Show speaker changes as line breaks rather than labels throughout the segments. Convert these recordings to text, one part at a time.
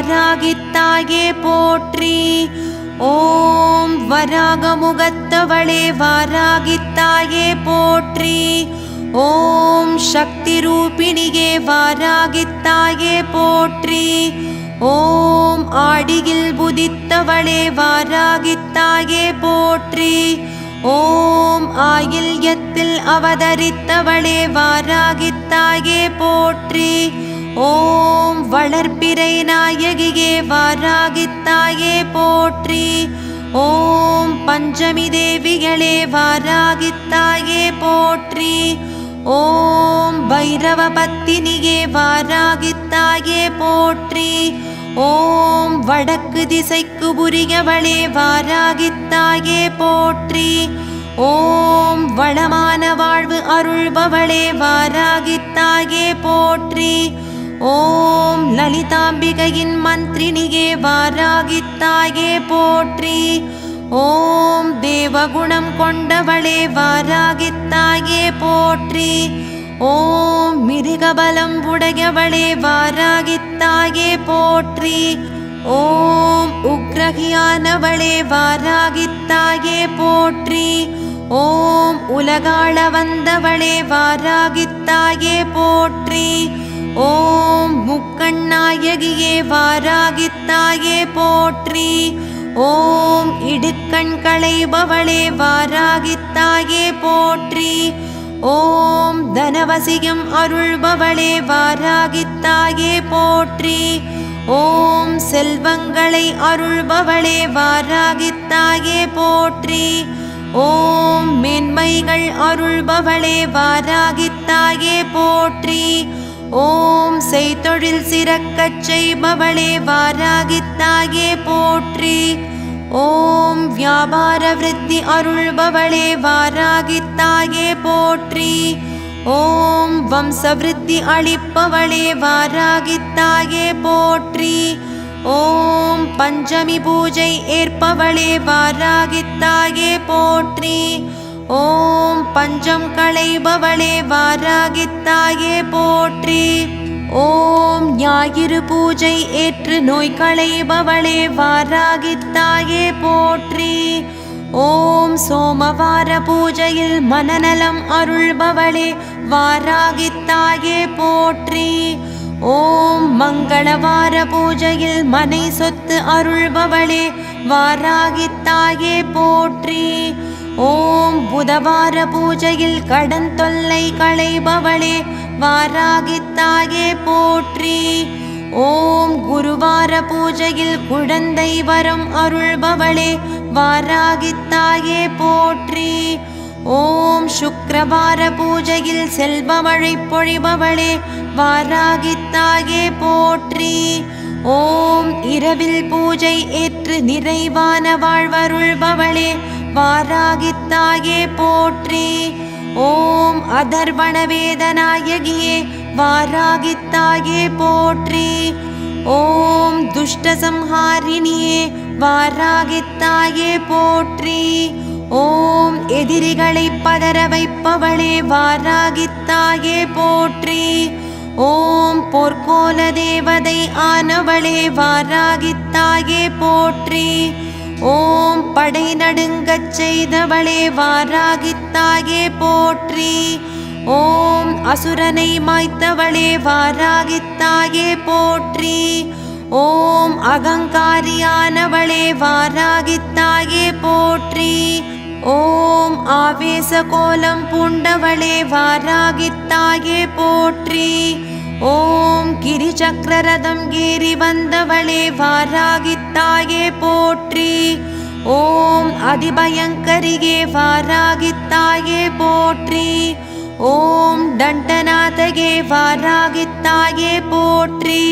வாராகித்தாயே போற்றி. ஓம் வராகமுகத்தவளே வாராகித்தாயே போற்றி. ஓம் சக்தி ரூபிணியே வாராகித்தாயே போற்றி. ஓம் ஆடியில் புதித்தவளே வாராகித்தாயே போற்றி. ஓம் ஆயில்யத்தில் அவதரித்தவளே வாராகித்தாயே போற்றி. ஓம் வளர்ப்பிறை நாயகியே வாராகித்தாயே போற்றி. ஓம் பஞ்சமி தேவிகளே வாராகித்தாயே போற்றி. ஓம் பைரவ பத்தினியே வாராகித்தாயே போற்றி. ஓம் வடக்கு திசைக்கு உரியவளே வாராகித்தாயே போற்றி. ஓம் வளமான வாழ்வு அருள்பவளே வாராகித்தாயே போற்றி. ஓம் லலிதாம்பிகையின் மந்திரினியே வாராகித்தாயே போற்றி. ஓம் தேவகுணம் கொண்டவளே வாராகித்தாயே போற்றி. ஓம் மிருகபலம் உடையவளே வாராகித்தாயே போற்றி. ஓம் உக்ரகியானவளே வாராகித்தாயே போற்றி. ஓம் உலகாள வந்தவளே வாராகித்தாயே போற்றி. ஓம் முக்கண்ணாயகியே வாராகித்தாயே போற்றி. ஓம் இடுக்கண் களைபவளே வாராகித்தாயே போற்றி. ஓம் தனவசியம் அருள்பவளே வாராகித்தாயே போற்றி. ஓம் செல்வங்களை அருள்பவளே வாராகித்தாயே போற்றி. ஓம் மேன்மைகள் அருள்பவளே வாராகித்தாயே போற்றி. ஓம் செய்தொழில் சிறக்கச் செய்பவளே வாராகித்தாயே போற்றி. ஓம் வியாபார விருத்தி அருள்பவளே வாராகித்தாயே போற்றி. ஓம் வம்சவிருத்தி அளிப்பவளே வாராகித்தாயே போற்றி. ஓம் பஞ்சமி பூஜை ஏற்பவளே வாராகித்தாயே போற்றி. ஓம் பஞ்சம் களைபவளே வாராகித்தாயே போற்றி. ஓம் ஞாயிறு பூஜை ஏற்று நோய் களைபவளே வாராகித்தாயே போற்றி. ஓம் சோமவார பூஜையில் மனநலம் அருள்பவளே வாராகித்தாயே போற்றி. ஓம் மங்களவார பூஜையில் மனை சொத்து அருள்பவளே வாராகித்தாயே போற்றி. ஓம் புதவார பூஜையில் கடன் தொல்லை களைபவளே வாராகித்தாயே போற்றி. ஓம் குருவார பூஜையில் குழந்தை வரம் அருள்பவளே வாராகித்தாயே போற்றி. ஓம் சுக்கிரவார பூஜையில் செல்வமழை பொழிபவளே வாராகித்தாயே போற்றி. ஓம் இரவில் பூஜை ஏற்று நிறைவான வாழ்வருள்பவளே வாராகித்தாயே போற்றி. ஓம் அதர்வண வேதநாயகியே வாராகித்தாயே போற்றி. ஓம் துஷ்டசம்ஹாரிணியே வாராகித்தாயே போற்றி. ஓம் எதிரிகளை பதற வைப்பவளே வாராகித்தாயே போற்றி. ஓம் பொற்கோல தேவதை ஆனவளே வாராகித்தாயே போற்றி. ஓம் படை நடுங்கச் செய்தவளே வாராகித்தாயே போற்றி. ஓம் அசுரனை மாய்த்தவளே வாராகித்தாயே போற்றி. ஓம் அகங்காரியானவளே வாராகித்தாயே போற்றி. ஓம் ஆவேச கோலம் பூண்டவளே வாராகித்தாயே போற்றி. ஓம் கிரிசக்கரரதம் ஏறி வந்தவளே வாராகித்தாயே போற்றி. ஓம் அதிபயங்கரியே வாராகித்தாயே போற்றி. ஓம் தண்டநாதகே வாராகித்தாயே போற்றி.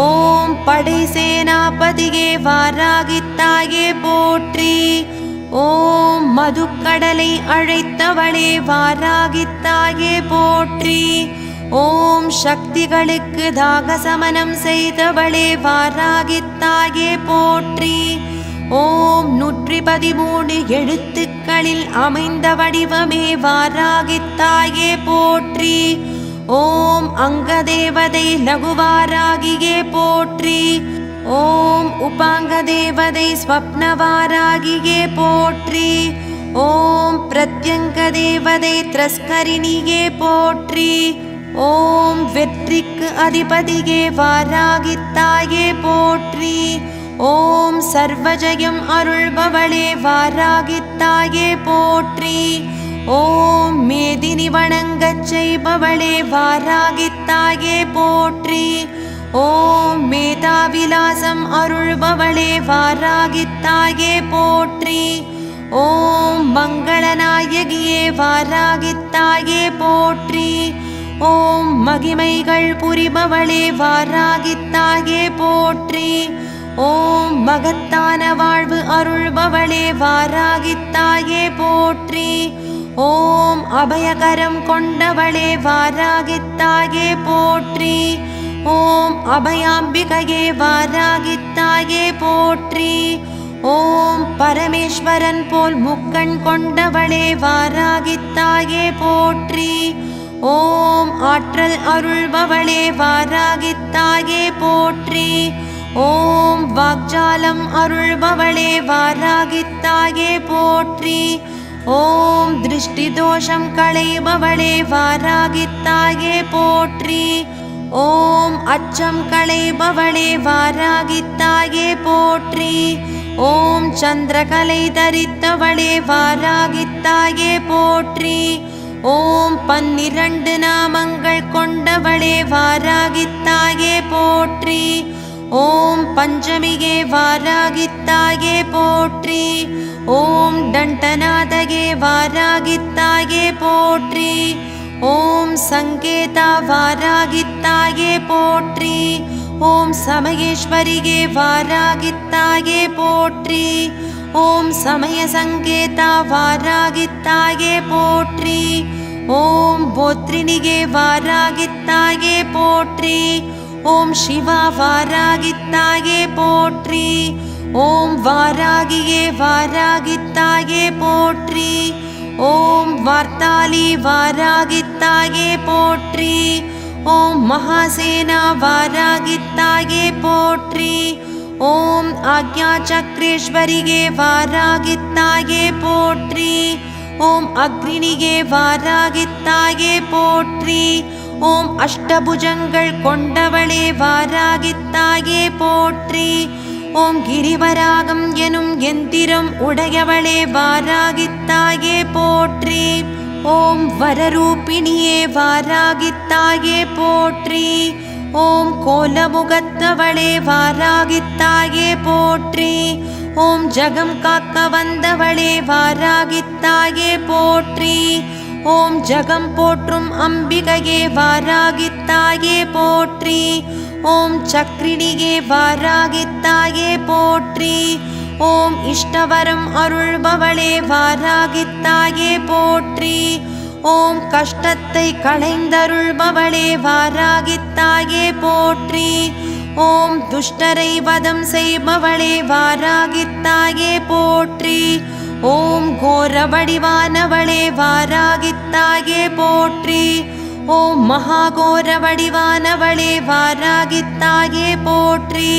ஓம் படை சேனாபதியே வாராகித்தாயே போற்றி. ஓம் மதுக்கடலை அழைத்தவளே வாராகித்தாயே போற்றி. ஓம் சக்திகளுக்கு தாகசமனம் செய்தவளே வாராகித்தாயே போற்றி. ஓம் 113 எழுத்துக்களில் அமைந்த வடிவமே வாராகித்தாயே போற்றி. ஓம் அங்கதேவதை லகுவாராகியே போற்றி. ஓம் உபாங்க தேவதை ஸ்வப்னவாராகியே போற்றி. ஓம் பிரத்யங்க தேவதை திரஸ்கரிணியே போற்றி. ஓம் வெற்றிக்கு அதிபதியே வாராகித்தாயே போற்றி. ஓம் சர்வஜயம் அருள்பவளே வாராகித்தாயே போற்றி. ஓம் மேதினி வணங்கச் செய்பவளே வாராகித்தாயே போற்றி. ஓம் மேதாவிலாசம் அருள்பவளே வாராகித்தாயே போற்றி. ஓம் மங்களநாயகியே வாராகித்தாயே போற்றி. ஓம் மகிமைகள் புரிபவளே வாராகித்தாயே போற்றி. ஓம் மகத்தான வாழ்வு அருள்பவளே வாராகித்தாயே போற்றி. ஓம் அபயகரம் கொண்டவளே வாராகித்தாயே போற்றி. ஓம் அபயாம்பிகையே வாராகித்தாயே போற்றி. ஓம் பரமேஸ்வரன் போல் முக்கண் கொண்டவளே வாராகித்தாயே போற்றி. ஓம் ஆற்றல் அருள்பவளே வாராகித்தாயே போற்றி. ஓம் வாக்ஜாலம் அருள்பவளே வாராகித்தாயே போற்றி. ஓம் திருஷ்டி தோஷம் களைபவளே வாராகித்தாயே போற்றி. ஓம் அச்சம் களைபவளே வாராகித்தாயே போற்றி. ஓம் சந்திரகலை தரித்தவளே வாராகித்தாயே போற்றி. ஓம் 12 நாமங்கள் கொண்டவளே வாராகித்தாயே போற்றி. ஓம் பஞ்சமியே வாராகித்தாயே போற்றி. ஓம் தண்டநாதகே வாராகித்தாயே போற்றி. ஓம் சங்கேதா வாராகித்தாயே போற்றி. ஓம் சமயேஸ்வரியே வாராகித்தாயே போற்றி. ஓம் சமய சங்கேதா வாராகித்தாயே போற்றி. ஓம் போத்ரிணியே வாராகித்தாயே போற்றி. ஓம் சிவா வாராகித்தாயே போற்றி. ஓம் வாராகியே வாராகித்தாயே போற்றி. ஓம் வார்த்தாளி வாராகித்தாயே போற்றி. ஓம் மகாசேனா வாராகித்தாயே போற்றி. ஓம் ஆக்ஞா சக்ரேஸ்வரியே வாராகித்தாயே போற்றி. ஓம் அக்னியே வாராகித்தாயே போற்றி. ஓம் அஷ்டபுஜங்கள் கொண்டவளே வாராகித்தாயே போற்றி. ஓம் கிரிவராகம் எனும் எந்திரம் உடையவளே வாராகித்தாயே போற்றி. ஓம் வரரூபிணியே வாராகித்தாயே போற்றி. ஓம் கோலமுகத்தவளே வாராகித்தாயே போற்றி. ஓம் ஜகம் காக்க வந்தவளே வாராகித்தாயே போற்றி. ஓம் ஜகம் போற்றும் அம்பிகையே வாராகித்தாயே போற்றி. ஓம் சக்ரிணியே வாராகித்தாயே போற்றி. ஓம் இஷ்டவரம் அருள்பவளே வாராகித்தாயே போற்றி. ஓம் கஷ்டத்தை களைந்தருள்பவளே வாராகித்தாயே போற்றி. ஓம் துஷ்டரை வதம் செய்பவளே வாராகித்தாயே போற்றி. ஓம் கோர வடிவானவளே வாராகித்தாயே போற்றி. ஓம் மகாகோர வடிவானவளே வாராகித்தாயே போற்றி.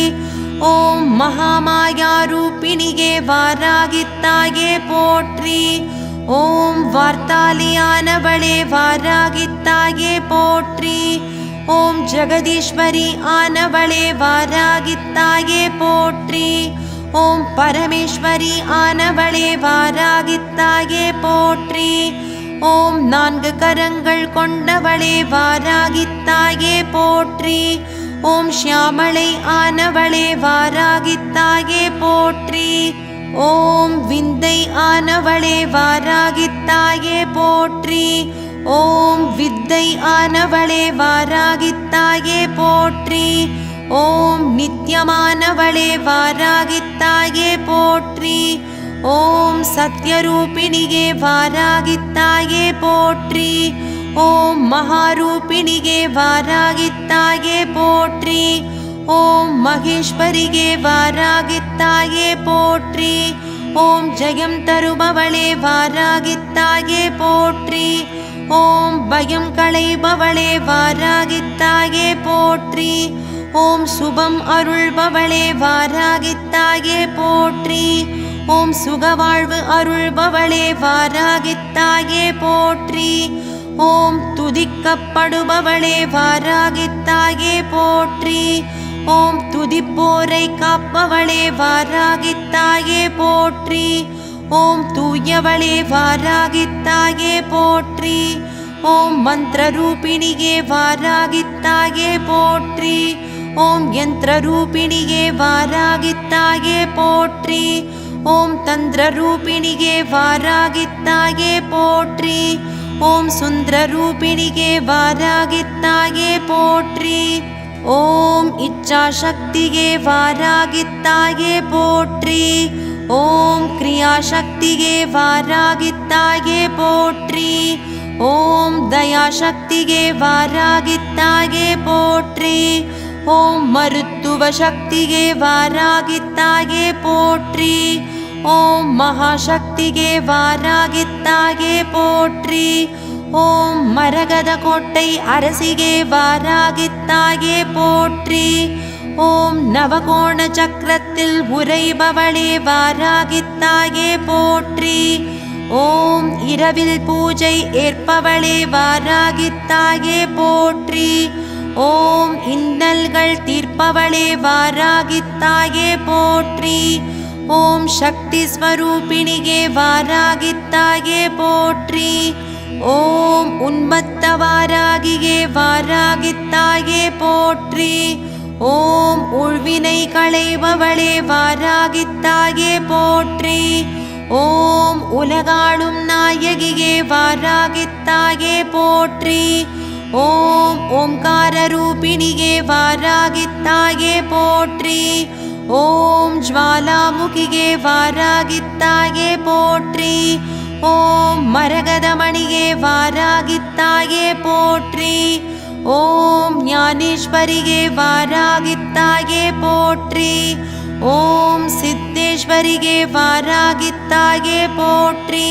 ஓம் மகாமாயா ரூபிணியே வாராகித்தாயே போற்றி. ஓம் வார்த்தாலியானவளே வாராகித்தாயே போற்றி. ஓம் ஜெகதீஸ்வரி ஆனவளே வாராகித்தாயே போற்றி. ஓம் பரமேஸ்வரி ஆனவளே வாராகித்தாயே போற்றி. ஓம் 4 கரங்கள் கொண்டவளே வாராகித்தாயே போற்றி. ஓம் ஷியாமளை ஆனவளே வாராகித்தாயே போற்றி. ஓம் விந்தை ஆனவளே வாராகித்தாயே போற்றி. ஓம் வித்தை ஆனவளே வாராகித்தாயே போற்றி. ஓம் நித்யமானவளே வாராகித்தாயே போற்றி. ஓம் சத்யரூபிணியே வாராகித்தாயே போற்றி. ஓம் மகாரூபிணியே வாராகித்தாயே போற்றி. ஓம் மகேஸ்வரியே வாராகித்தாயே போற்றி. ஓம் ஜெயம் தருபவளே வாராகித்தாயே போற்றி. ஓம் பயம் களைபவளே வாராகித்தாயே போற்றி. ஓம் சுபம் அருள்பவளே வாராகித்தாயே போற்றி. ஓம் சுகவாழ்வு அருள்பவளே வாராகித்தாயே போற்றி. ஓம் துதிக்கப்படுபவளே வாராகித்தாயே போற்றி. ஓம் துதிப்போரை காப்பவளே வாராகித்தாயே போற்றி. ஓம் தூயவளே வாராகித்தாயே போற்றி. ஓம் மந்திரரூபிணியே வாராகித்தாயே போற்றி. ஓம் யந்திரரூபிணியே வாராகித்தாயே போற்றி. ஓம் தந்திரரூபிணியே வாராகித்தாயே போற்றி. ஓம் சுந்தரரூபிணியே வாராகித்தாயே போற்றி. ஓம் இச்சாசக்தியே வாராகித்தாயே போற்றி. ஓம் கிரியாசக்தியே வாராகித்தாயே போற்றி. ஓம் தயாசக்தியே வாராகித்தாயே போற்றி. ஓம் மருத்துவ சக்தியே வாராகித்தாயே போற்றி. ஓம் மகாசக்தியே வாராகித்தாயே போற்றி. ஓம் மரகத கோட்டை அரசியே வாராகித்தாயே போற்றி. ஓம் நவகோண சக்கரத்தில் உறைபவளே வாராகித்தாயே போற்றி. ஓம் இரவில் பூஜை ஏற்பவளே வாராகித்தாயே போற்றி. ஓம் இன்னல்கள் தீர்ப்பவளே வாராகித்தாயே போற்றி. ஓம் சக்தி ஸ்வரூபிணியே வாராகித்தாயே போற்றி. ஓம் உன்மத்த வாராகியே வாராகித்தாயே போற்றி. ஓம் உள்வினை களைபவளே வாராகித்தாயே போற்றி. ஓம் உலகாளும் நாயகியே வாராகித்தாயே போற்றி. ஓம் ஓம்கார ரூபிணியே வாராகித்தாயே போற்றி. ஓம் ஜ்வாலாமுகியே வாராகித்தாயே போற்றி. ஓம் மரகதமணியே வாராகித்தாயே போற்றி. ஓம் ஞானேஸ்வரியே வாராகித்தாயே போற்றி. ஓம் சித்தேஸ்வரியே வாராகித்தாயே போற்றி.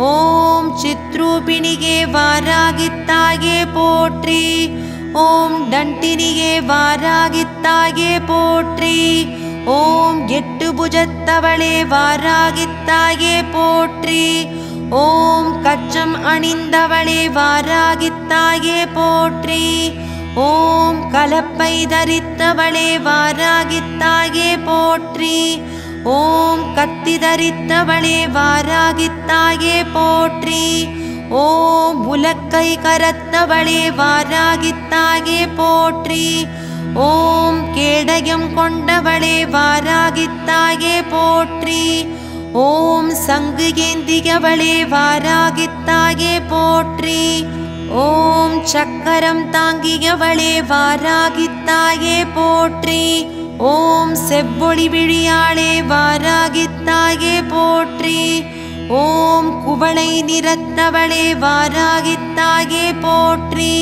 ஓம் சித்ரூபிணியே வாராகித்தாயே போற்றி. ஓம் தண்டினியே வாராகித்தாயே போற்றி. ஓம் எட்டு புஜத்தவளே வாராகித்தாயே போற்றி. ஓம் கச்சம் அணிந்தவளே வாராகித்தாயே போற்றி. ஓம் கலப்பை தரித்தவளே வாராகித்தாயே போற்றி. ஓம் கத்தி தரித்தவளே வாராகித்தாயே போற்றி. ஓம் உலக்கை கரத்தவளே வாராகித்தாயே போற்றி. ஓம் கேடயம் கொண்டவளே வாராகித்தாயே போற்றி. ஓம் சங்கு ஏந்தியவளே வாராகித்தாயே போற்றி. ஓம் சக்கரம் தாங்கியவளே வாராகித்தாயே போற்றி. ஓம் செவ்வொளி விழியாளே வாராகித்தாயே போற்றி. ஓம் குவளை நிறத்தவளே வாராகித்தாயே போற்றி.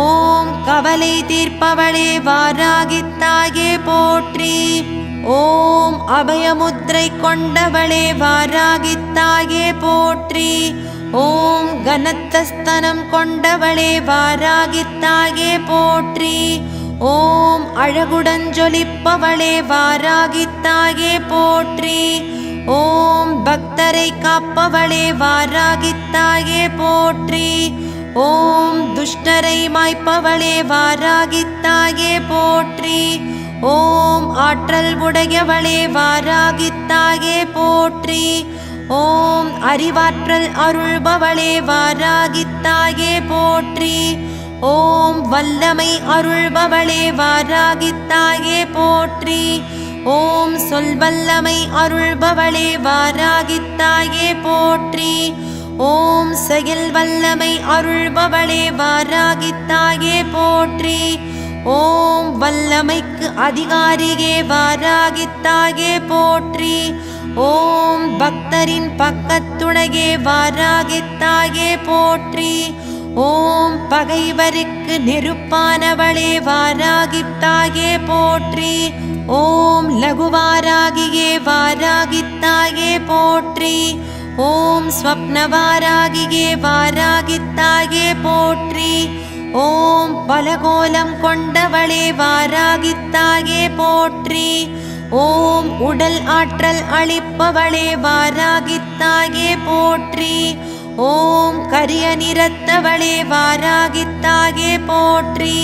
ஓம் கவலை தீர்ப்பவளே வாராகித்தாயே போற்றி. ஓம் அபயமுத்திரை கொண்டவளே வாராகித்தாயே போற்றி. ஓம் கனத்தஸ்தனம் கொண்டவளே வாராகித்தாயே போற்றி. ஓம் அழகுடன் ஜொலிப்பவளே வாராகித்தாயே போற்றி. ஓம் பக்தரை காப்பவளே வாராகித்தாயே போற்றி. ஓம் துஷ்டரை மாய்ப்பவளே வாராகித்தாயே போற்றி. ஓம் ஆற்றல் உடையவளே வாராகித்தாயே போற்றி. ஓம் அறிவாற்றல் அருள்பவளே வாராகித்தாயே போற்றி. ஓம் வல்லமை அருள்பவளே வாராகித்தாயே போற்றி. ஓம் சொல்வல்லமை அருள்பவளே வாராகித்தாயே போற்றி. ஓம் செயல் வல்லமை அருள்பவளே வாராகித்தாயே போற்றி. ஓம் வல்லமைக்கு அதிகாரியே வாராகித்தாயே போற்றி. ஓம் பக்தரின் பக்கத்துணையே வாராகித்தாயே போற்றி. ஓம் பகைவருக்கு நெருப்பானவளே வாராகித்தாயே போற்றி. ஓம் லகுவாராகியே வாராகித்தாயே போற்றி. ஓம் ஸ்வப்னவாராகியே வாராகித்தாயே போற்றி. ஓம் பலகோலம் கொண்டவளே வாராகித்தாயே போற்றி. ஓம் உடல் ஆற்றல் அளிப்பவளே வாராகித்தாயே போற்றி. ஓம் கரிய நிறத்தவளே வாராகித்தாயே போற்றி.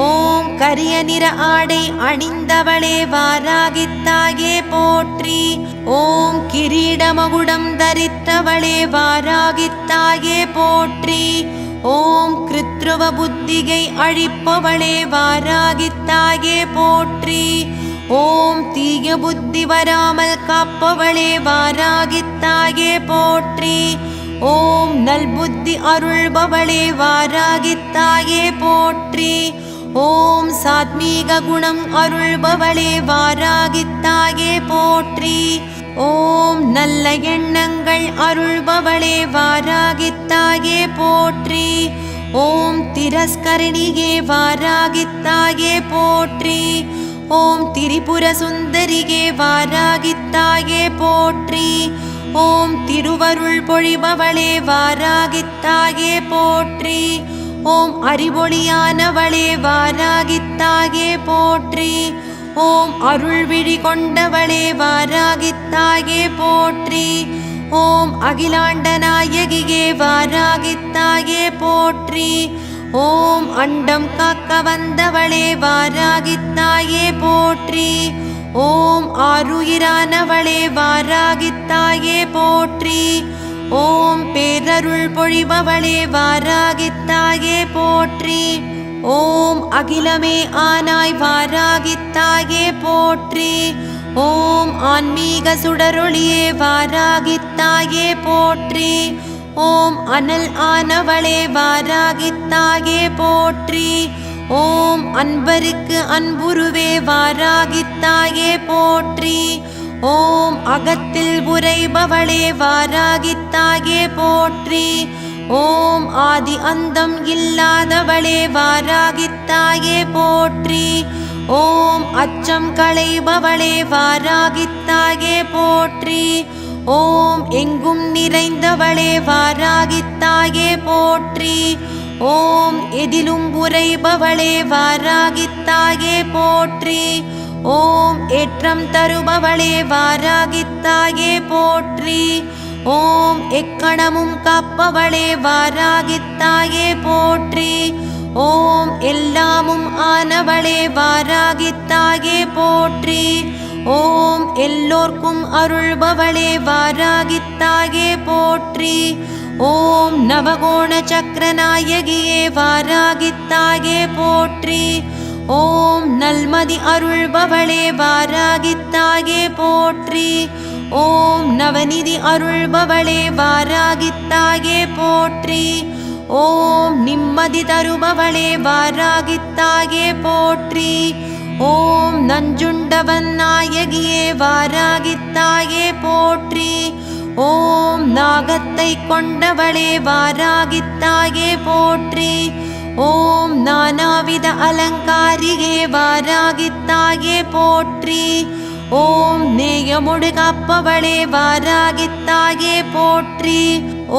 ஓம் கரிய நிற ஆடை அணிந்தவளே வாராகித்தாயே போற்றி. ஓம் கிரீடமகுடம் தரித்தவளே வாராகித்தாயே போற்றி. ஓம் கிருத்ருவ புத்திகை அழிப்பவளே வாராகித்தாயே போற்றி. ஓம் தீய புத்தி வராமல் காப்பவளே வாராகித்தாயே போற்றி. ஓம் நல்புத்தி அருள்பவளே வாராகித்தாயே போற்றி. ஓம் சாத்மீக குணம் அருள்பவளே வாராகித்தாயே போற்றி. ஓம் நல்ல எண்ணங்கள் அருள்பவளே வாராகித்தாயே போற்றி. ஓம் திரஸ்கரணியே வாராகித்தாயே போற்றி. ஓம் திரிபுர சுந்தரியே வாராகித்தாயே போற்றி. ஓம் திருவருள் பொழிபவளே வாராகித்தாயே போற்றி. ஓம் அறிவொளியானவளே வாராகித்தாயே போற்றி. ஓம் அருள்விழி கொண்டவளே வாராகித்தாயே போற்றி. ஓம் அகிலாண்ட நாயகியே வாராகித்தாயே போற்றி. ஓம் அண்டம் காக்க வந்தவளே வாராகித்தாயே போற்றி. ஓம் ஆருயிரானவளே வாராகித்தாயே போற்றி. ஓம் பேரருள் பொழிபவளே வாராகித்தாயே போற்றி. ஓம் அகிலமே ஆனாய் வாராகித்தாயே போற்றி. ஓம் ஆன்மீக சுடரொளியே வாராகித்தாயே போற்றி. ஓம் அனல் ஆனவளே வாராகித்தாயே போற்றி. ஓம் அன்பருக்கு அன்புருவே வாராகித்தாயே போற்றி. ஓம் அகத்தில் உறைபவளே வாராகித்தாயே போற்றி. ஓம் ஆதி அந்தம் இல்லாதவளே வாராகித்தாயே போற்றி. ஓம் அச்சம் களைபவளே வாராகித்தாயே போற்றி. ஓம் எங்கும் நிறைந்தவளே வாராகித்தாயே போற்றி. ஓம் எதிலும் உறைபவளே வாராகித்தாயே போற்றி. ஓம் ஏற்றம் தருபவளே வாராகித்தாயே போற்றி. ஓம் எக்கணமும் காப்பவளே வாராகித்தாயே போற்றி. ஓம் எல்லாமும் ஆனவளே வாராகித்தாயே போற்றி. ஓம் எல்லோர்க்கும் அருள்பவளே வாராகித்தாயே போற்றி. ஓம் நவகோண சக்கரநாயகியே வாராகித்தாயே போற்றி. ஓம் நல்மதி அருள்பவளே வாராகித்தாயே போற்றி. ஓம் நவநிதி அருள்பவளே வாராகித்தாயே போற்றி. ஓம் நிம்மதி தருபவளே வாராகித்தாயே போற்றி. ஓம் நஞ்சுண்டவன் நாயகியே வாராகித்தாயே போற்றி. ஓம் நாகத்தை கொண்டவளே வாராகித்தாயே போற்றி. ஓம் நானாவித அலங்காரியே வாராகித்தாயே போற்றி. ஓம் நேயமுடு காப்பவளே வாராகித்தாயே போற்றி.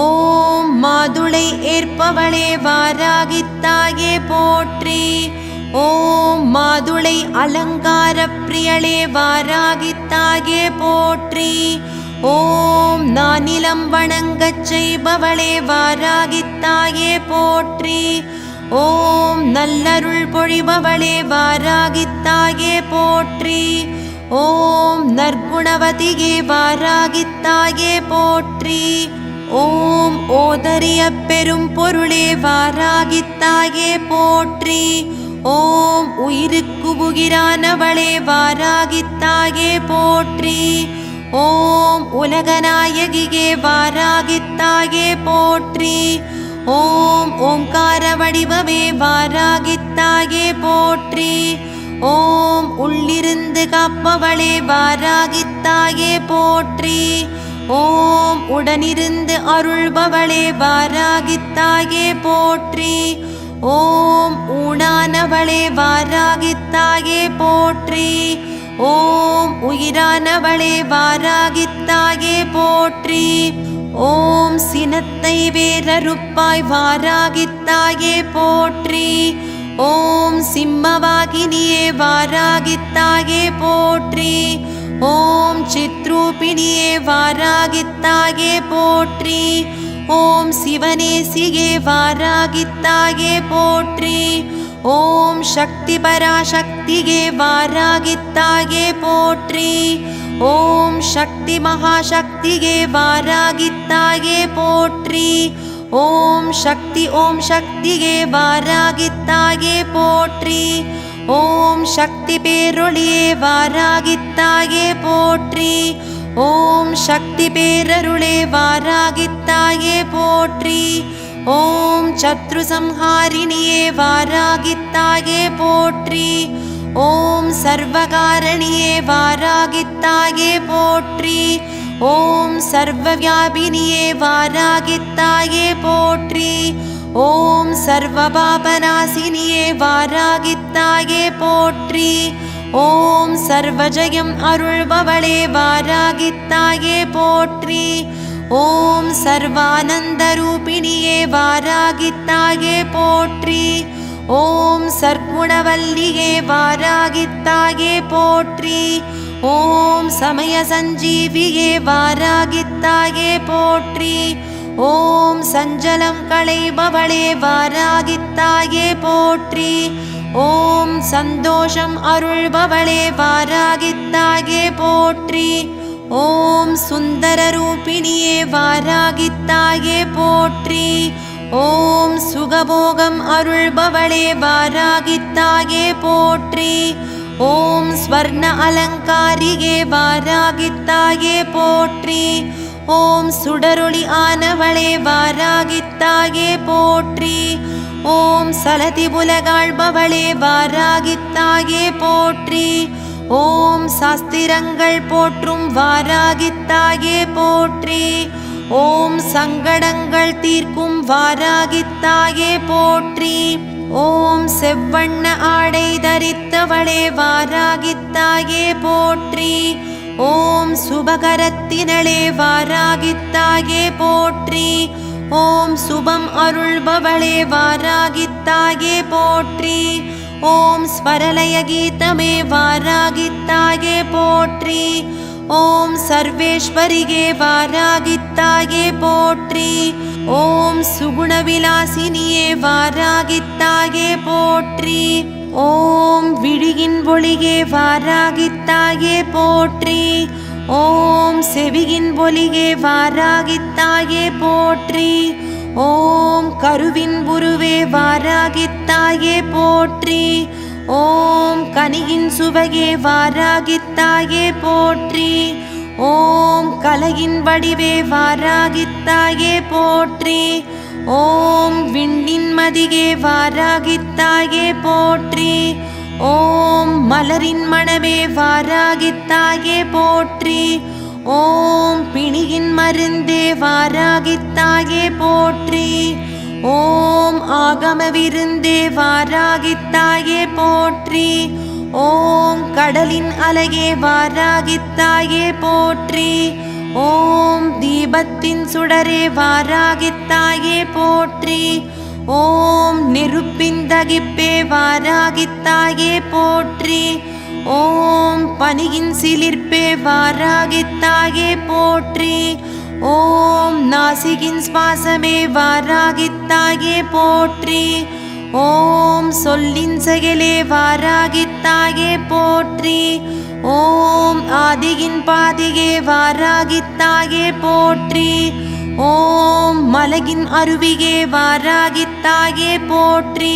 ஓம் மாதுளை ஏற்பவளே வாராகித்தாயே போற்றி. ஓம் மாதுளை அலங்கார பிரியளே வாராகித்தாயே போற்றி. ஓம் நானிலம் வணங்கச் செய்பவளே வாராகித்தாயே போற்றி. ஓம் நல்லருள் பொழிபவளே வாராகித்தாயே போற்றி. ஓம் நற்குணவதியே வாராகித்தாயே போற்றி. ஓம் ஓதரிய பெரும் பொருளே வாராகித்தாயே போற்றி. ஓம் உயிருக்கு உயிரானவளே வாராகித்தாயே போற்றி. ஓம் உலகநாயகியே வாராகித்தாயே போற்றி. ஓம் ஓங்கார வடிவமே வாராகித்தாயே போற்றி. ஓம் உள்ளிருந்து காப்பவளே வாராகித்தாயே போற்றி. ஓம் உடனிருந்து அருள்பவளே வாராகித்தாயே போற்றி. ஓம் ஊனானவளே வாராகித்தாயே போற்றி. ஓம் உயிரானவளே வாராகித்தாயே போற்றி. ஓம் சினத்தை வேரறுப்பாய் வாராகித்தாயே போற்றி. ஓம் சிம்மவாகினியே வாராகித்தாயே போற்றி. ஓம் சித்ரூபிணியே வாராகித்தாயே போற்றி. ஓம் சிவனேசியே வாராகித்தாயே போற்றி. ஓம் சக்தி பராசக்தியே வாராகித்தாயே போற்றி. ஓம் சக்தி மகாசக்தியே வாராகித்தாயே போற்றி. ஓம் சக்தியே வாராகித்தாயே போற்றி. ஓம் சக்தி பேரொளியே வாராகித்தாயே போற்றி. ஓம் சக்தி பேரருளே வாராகித்தாயே போற்றி. ஓம் சத்ரு சம்ஹாரிணியே வாராகித்தாயே போற்றி. ஓம் சர்வகாரணியே வாராகித்தாயே போற்றி. ஓம் சர்வவியாபினியே வாராகித்தாயே போற்றி. ஓம் சர்வபாபநாசினியே வாராகித்தாயே போற்றி. ஓம் சர்வஜயம் அருள்பவளே வாராகித்தாயே போற்றி. ஓம் சர்வானந்தரூபிணியே வாராகித்தாயே போற்றி. ஓம் சர்க்குணவல்லியே வாராகித்தாயே போற்றி. ஓம் சமய சஞ்சீவியே வாராகித்தாயே போற்றி. ஓம் சஞ்சலம் களைபவளே வாராகித்தாயே போற்றி. ஓம் சந்தோஷம் அருள்பவளே வாராகித்தாயே போற்றி. ஓம் சுந்தர ரூபிணியே வாராகித்தாயே போற்றி. ஓம் சுகபோகம் அருள்பவளே வாராகித்தாயே போற்றி. ஓம் ஸ்வர்ண அலங்காரியே வாராகித்தாயே போற்றி. ஓம் சுடரொளி ஆனவளே வாராகித்தாயே போற்றி. ஓம் சலதி புலகாள்பவளே வாராகித்தாயே போற்றி. ஓம் சாஸ்திரங்கள் போற்றும் வாராகித்தாயே போற்றி. ஓம் சங்கடங்கள் தீர்க்கும் வாராகித்தாயே போற்றி. ஓம் செவ்வண்ண ஆடை தரித்தவளே வாராகித்தாயே போற்றி. ஓம் சுபகரத்தினளே வாராகித்தாயே போற்றி. ஓம் சுபம் அருள்பவளே வாராகித்தாயே போற்றி. ஓம் ஸ்வரலய கீதமே வாராகித்தாயே போற்றி. ஓம் சர்வேஸ்வரியே வாராகித்தாயே போற்றி. ஓம் சுகுணவிலாசினியே வாராகித்தாயே போற்றி. ஓம் விழியின் ஒளியே வாராகித்தாயே போற்றி. ஓம் செவியின் ஒளியே வாராகித்தாயே போற்றி. ஓம் கருவின் உருவே வாராகித்தாயே போற்றி. ஓம் கனியின் சுவையே வாராகித்தாயே போற்றி. ஓம் கலையின் வடிவே வாராகித்தாயே போற்றி. ஓம் விண்ணின் மதியே வாராகித்தாயே போற்றி. ஓம் மலரின் மணவே வாராகித்தாயே போற்றி. ஓம் பிணியின் மருந்தே வாராகித்தாயே போற்றி. ஓம் ஆகம விருந்தே வாராகித்தாயே போற்றி. ஓம் கடலின் அலையே வாராகித்தாயே போற்றி. ஓம் தீபத்தின் சுடரே வாராகித்தாயே போற்றி. ஓம் நெருப்பின் தகிப்பே வாராகித்தாயே போற்றி. ஓம் பனியின் சிலிர்ப்பே வாராகித்தாயே போற்றி. ஓம் நாசிகின் சுவாசமே வாராகித்தாயே போற்றி. ஓம் சொல்லின் செயலே வாராகித்தாயே போற்றி. ஓம் ஆதியின் பாதியே வாராகித்தாயே போற்றி. ஓம் மலகின் அருவியே வாராகித்தாயே போற்றி.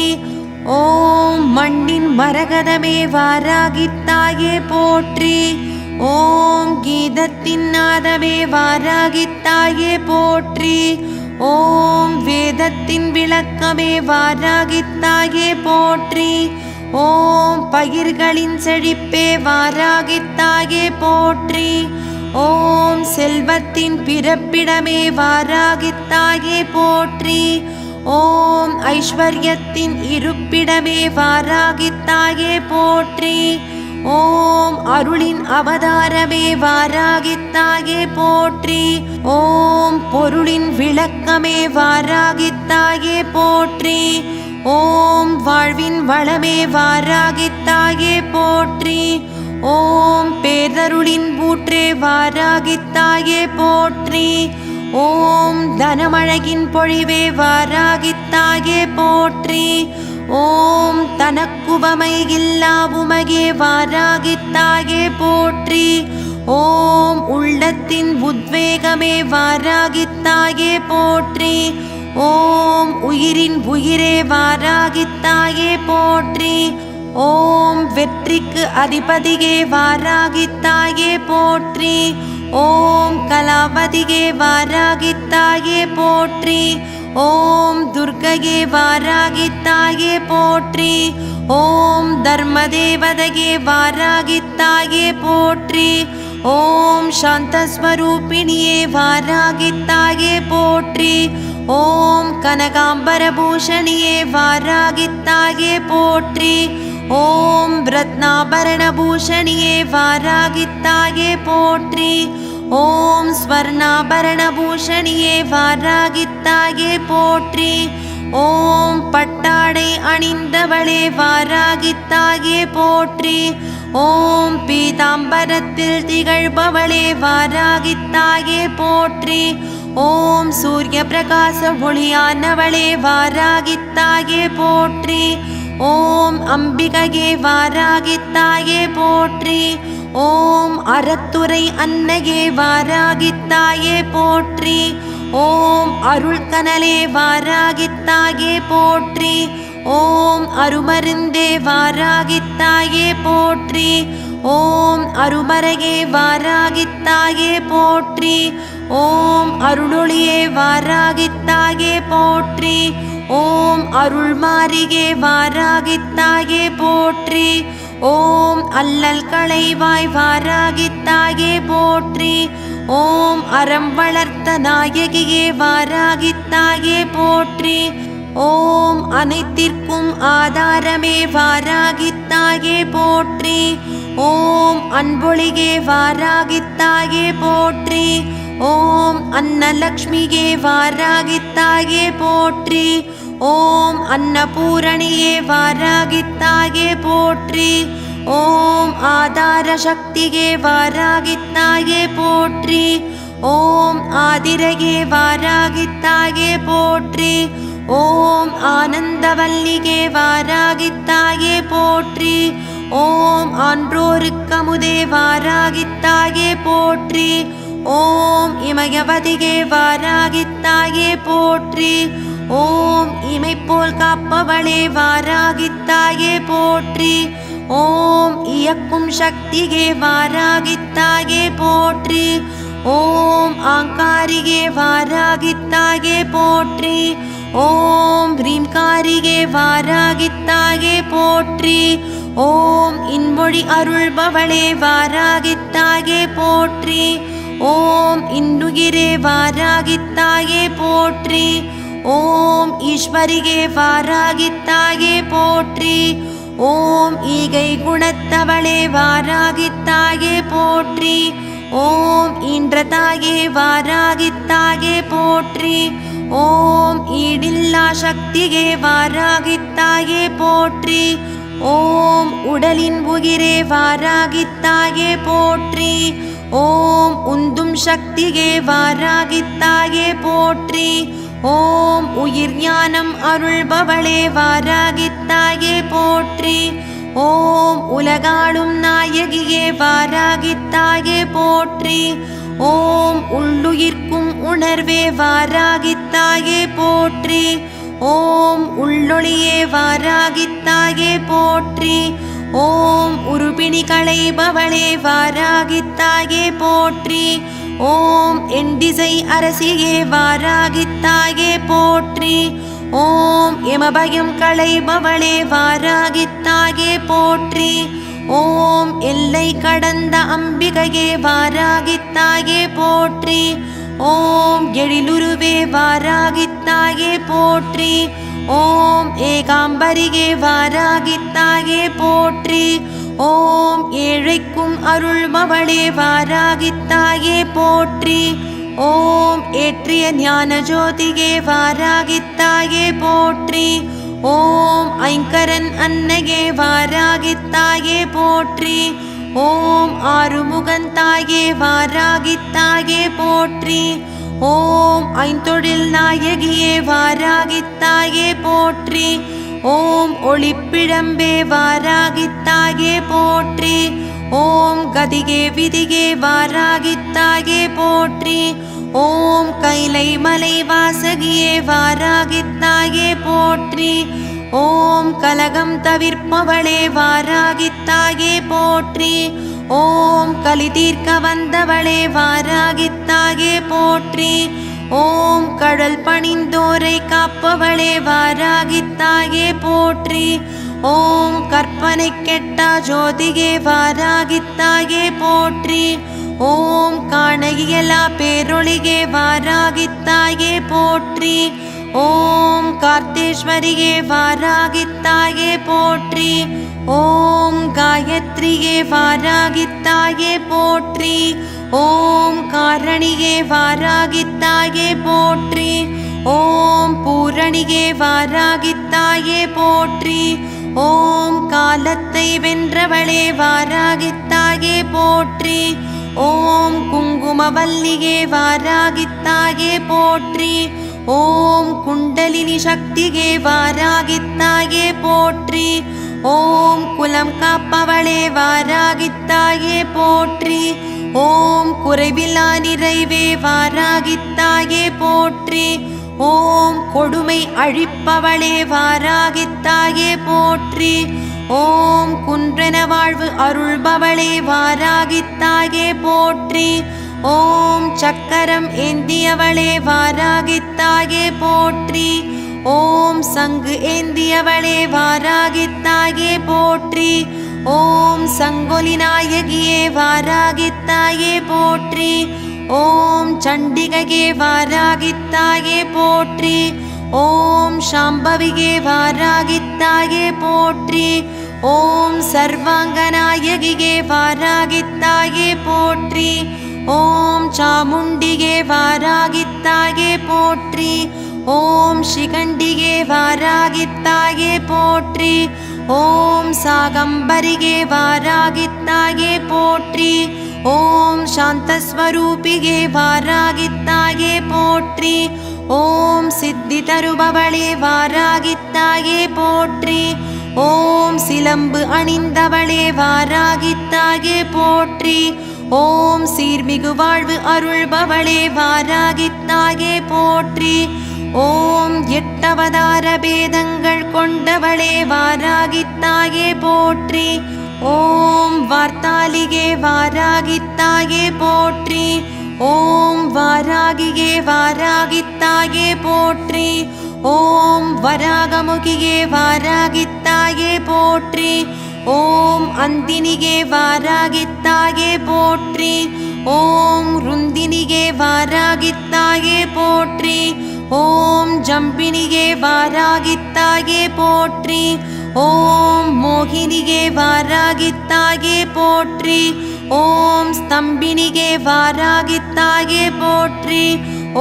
ஓம் மண்ணின் மரகதமே வாராகித்தாயே போற்றி. ஓம் கீதத்தின் நாதமே வாராகித்தாயே போற்றி. ஓம் வேதத்தின் விளக்கமே வாராகித்தாயே போற்றி. ஓம் பயிர்களின் செழிப்பே வாராகித்தாயே போற்றி. ஓம் செல்வத்தின் பிறப்பிடமே வாராகித்தாயே போற்றி. ஓம் ஐஸ்வர்யத்தின் இருப்பிடமே வாராகித்தாயே போற்றி. ஓம் அருளின் அவதாரமே வாராகித்தாயே போற்றி. ஓம் பொருளின் விளக்கமே வாராகித்தாயே போற்றி. ஓம் வாழ்வின் வளமே வாராகித்தாயே போற்றி. ஓம் பேரருளின் ஊற்றே வாராகித்தாயே போற்றி. ஓம் தனமழகின் பொழிவே வாராகித்தாயே போற்றி. ஓம் தனக்குவமை இல்லா உமகே வாராகித்தாயே போற்றி. ஓம் உள்ளத்தின் உத்வேகமே வாராகித்தாயே போற்றி. ஓம் உயிரின் உயிரே வாராகித்தாயே போற்றி. ஓம் வெற்றிக்கு அதிபதியே வாராகித்தாயே போற்றி. ஓம் கலாவதியே வாராகித்தாயே போற்றி. ஓம் துர்க்கையே வாராகித்தாயே போற்றி. ஓம் தர்மதேவதையே வாராகித்தாயே போற்றி. ஓம் சாந்தஸ்வரூபிணியே வாராகித்தாயே போற்றி. ஓம் கனகாம்பரபூஷணியே வாராகித்தாயே போற்றி. ஓம் ரத்னாபரணபூஷணியே வாராகித்தாயே போற்றி. ஓம் ஸ்வர்ணாபரணபூஷணியே வாராகித்தாயே போற்றி. ஓம் பட்டாடை அணிந்தவளே வாராகித்தாயே போற்றி. ஓம் பீதாம்பரத்தில் திகழ்பவளே வாராகித்தாயே போற்றி. ஓம் சூரிய பிரகாச ஒளியானவளே வாராகித்தாயே போற்றி. ஓம் அம்பிகையே வாராகித்தாயே போற்றி. ஓம் அறத்துறை அன்னையே வாராகித்தாயே போற்றி. ஓம் அருள் கனலே வாராகித்தாயே போற்றி. ஓம் அருமருந்தே வாராகித்தாயே போற்றி. ஓம் அருமறையே வாராகித்தாயே போற்றி. ஓம் அருளொளியே வாராகித்தாயே போற்றி. ஓம் அருள்மாரியே வாராகித்தாயே போற்றி. ஓம் அல்லல் களைவாய் வாராகித்தாயே போற்றி. ஓம் அறம் வளர்த்த நாயகியே வாராகித்தாயே போற்றி. ஓம் அனைத்திற்கும் ஆதாரமே வாராகித்தாயே போற்றி. ஓம் அன்பொழியே வாராகித்தாயே போற்றி. ஓம் அன்னலக்ஷ்மியே வாராகித்தாயே போற்றி. ஓம் அன்னபூரணியே வாராகித்தாயே போற்றி. ஓம் ஆதார சக்தியே வாராகித்தாயே போற்றி. ஓம் ஆதிரையே வாராகித்தாயே போற்றி. ஓம் ஆனந்தவல்லியே வாராகித்தாயே போற்றி. ஓம் ஆன்றோருக்கமுதே வாராகித்தாயே போற்றி. ஓம் இமயவதியே வாராகித்தாயே போற்றி. ஓம் இமைப்போல் காப்பவளே வாராகித்தாயே போற்றி. ஓம் இயக்கும் சக்தியே வாராகித்தாயே போற்றி. ஓம் ஆங்காரியே வாராகித்தாயே போற்றி. ஓம் ஹ்ரீம்காரியே வாராகித்தாயே போற்றி. ஓம் இன்மொழி அருள்பவளே வாராகித்தாயே போற்றி. ஓம் இன்னுயிரே வாராகித்தாயே போற்றி. ஓம் ஈஸ்வரியே வாராகித்தாயே போற்றி. ஓம் ஈகை குணத்தவளே வாராகித்தாயே போற்றி. ஓம் ஈன்றதாயே வாராகித்தாயே போற்றி. ஓம் ஈடில்லா சக்தியே வாராகித்தாயே போற்றி. ஓம் உடலின் உயிரே வாராகித்தாயே போற்றி. ஓம் உந்தும் சக்தியே வாராகித்தாயே போற்றி. ஓம் உயிர் ஞானம் அருள்பவளே வாராகித்தாயே போற்றி. ஓம் உலகாளும் நாயகியே வாராகித்தாயே போற்றி. ஓம் உள்ளுயிர்க்கும் உணர்வே வாராகித்தாயே போற்றி. ஓம் உள்ளொளியே வாராகித்தாயே போற்றி. ஓம் உருபிணி களைபவளே வாராகித்தாயே போற்றி. ஓம் எண்டிசை அரசியே வாராகித்தாயே போற்றி. ஓம் எமபயம் களைபவளே வாராகித்தாயே போற்றி. ஓம் எல்லை கடந்த அம்பிகையே வாராகித்தாயே போற்றி. ஓம் எழிலுருவே வாராகித்தாயே போற்றி. ஓம் ஏகாம்பரியே வாராகித்தாயே போற்றி. ஓம் ஏழைக்கும் அருள்பவளே வாராகித்தாயே போற்றி. ஓம் ஏற்றிய ஞான ஜோதியே வாராகித்தாயே போற்றி. ஓம் ஐங்கரன் அன்னையே வாராகித்தாயே போற்றி. ஓம் ஆறுமுகந்தாயே வாராகித்தாயே போற்றி. ஓம் ஐந்தொழில் நாயகியே வாராகித்தாயே போற்றி. ஓம் ஒளிப்பிழம்பே வாராகித்தாயே போற்றி. ஓம் கதிகே விதிகே வாராகித்தாயே போற்றி. ஓம் கைலை மலை வாசகியே வாராகித்தாயே போற்றி. ஓம் கலகம் தவிர்ப்பவளே வாராகித்தாயே போற்றி. ஓம் கலி தீர்க்க வந்தவளே வாராகித்தாயே போற்றி. ஓம் கடல் பணிந்தோரை காப்பவளே வாராகித்தாயே போற்றி. ஓம் கற்பனை கெட்டா ஜோதியே வாராகித்தாயே போற்றி. ஓம் காண இயலா பேரொளியே வாராகித்தாயே போற்றி. ஓம் கார்த்தேஸ்வரியே வாராகித்தாயே போற்றி. ஓம் காயத்ரியே வாராகித்தாயே போற்றி. ஓம் காரணியே வாராகித்தாயே போற்றி. ஓம் பூரணியே வாராகித்தாயே போற்றி. ஓம் காலத்தை வென்றவளே வாராகித்தாயே போற்றி. ஓம் குங்குமவல்லியே வாராகித்தாயே போற்றி. ஓம் குண்டலினி சக்தியே வாராகித்தாயே போற்றி. ஓம் குலம் காப்பவளே வாராகித்தாயே போற்றி. ஓம் குறைவில்லா நிறைவே வாராகித்தாயே போற்றி. ஓம் கொடுமை அழிப்பவளே வாராகித்தாயே போற்றி. ஓம் குன்றென வாழ்வு அருள்பவளே வாராகித்தாயே போற்றி. ஓம் சக்கரம் ஏந்தியவளே வாராகித்தாயே போற்றி. ஓம் சங்கு ஏந்தியவளே வாராகித்தாயே போற்றி. ஓம் சங்கொலி நாயகியே வாராகித்தாயே போற்றி. ஓம் சண்டிகையே வாராகித்தாயே போற்றி. ஓம் சாம்பவியே வாராகித்தாயே போற்றி. ஓம் சர்வாங்கநாயகியே வாராகித்தாயே போற்றி. ஓம் சாமுண்டியே வாராகித்தாயே போற்றி. ஓம் சிகண்டியே வாராகித்தாயே போற்றி. ஓம் சாகம்பரியே வாராகித்தாயே போற்றி. ஓம் சாந்தஸ்வரூபியே வாராகித்தாயே போற்றி. ஓம் சித்தி தருபவளே வாராகித்தாயே போற்றி. ஓம் சிலம்பு அணிந்தவளே வாராகித்தாயே போற்றி. ஓம் சீர்மிகு வாழ்வு அருள்பவளே வாராகித்தாயே போற்றி. ஓம் எட்டவதார பேதங்கள் கொண்டவளே வாராகித்தாயே போற்றி. ஓம் வார்த்தாலியே வாராகித்தாயே போற்றி. ஓம் வாராகியே வாராகித்தாயே போற்றி. ஓம் வராகமுகியே வாராகித்தாயே போற்றி. ஓம் அந்தினியே வாராகித்தாயே போற்றி. ஓம் ருந்தினியே வாராகித்தாயே போற்றி. ஓம் ஜம்பினியே வாராகித்தாயே போற்றி. ஓம் மோகினியே வாராகித்தாயே போற்றி. ஓம் ஸ்தம்பினியே வாராகித்தாயே போற்றி.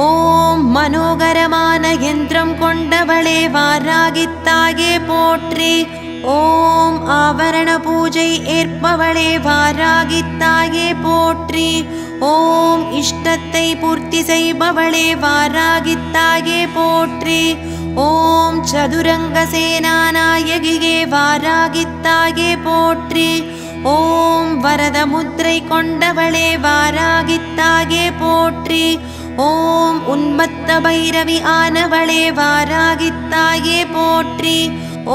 ஓம் மனோகரமான யந்திரம் கொண்டவளே வாராகித்தாயே போற்றி. ஓம் ஆவரண பூஜை ஏற்பவளே வாராகித்தாயே போற்றி. ஓம் இஷ்டத்தை பூர்த்தி செய்பவளே வாராகித்தாயே போற்றி. ஓம் சதுரங்க சேனாநாயகியே வாராகித்தாயே போற்றி. ஓம் வரத முத்திரை கொண்டவளே வாராகித்தாயே போற்றி. ஓம் உன்மத்த பைரவி ஆனவளே வாராகித்தாயே போற்றி.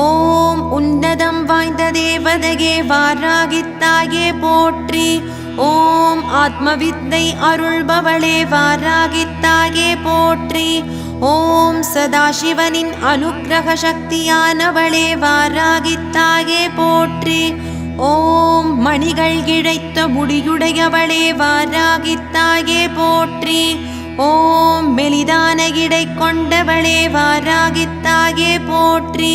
ஓம் உன்னதம் வாய்ந்த தேவதையே வாராகித்தாயே போற்றி. ஓம் ஆத்மவித்தை அருள்பவளே வாராகித்தாயே போற்றி. ஓம் சதாசிவனின் அனுக்கிரக சக்தியானவளே வாராகித்தாயே போற்றி. ஓம் மணிகள் இழைத்த முடியுடையவளே வாராகித்தாயே போற்றி. ஓம் மெலிதான இடை கொண்டவளே வாராகித்தாயே போற்றி.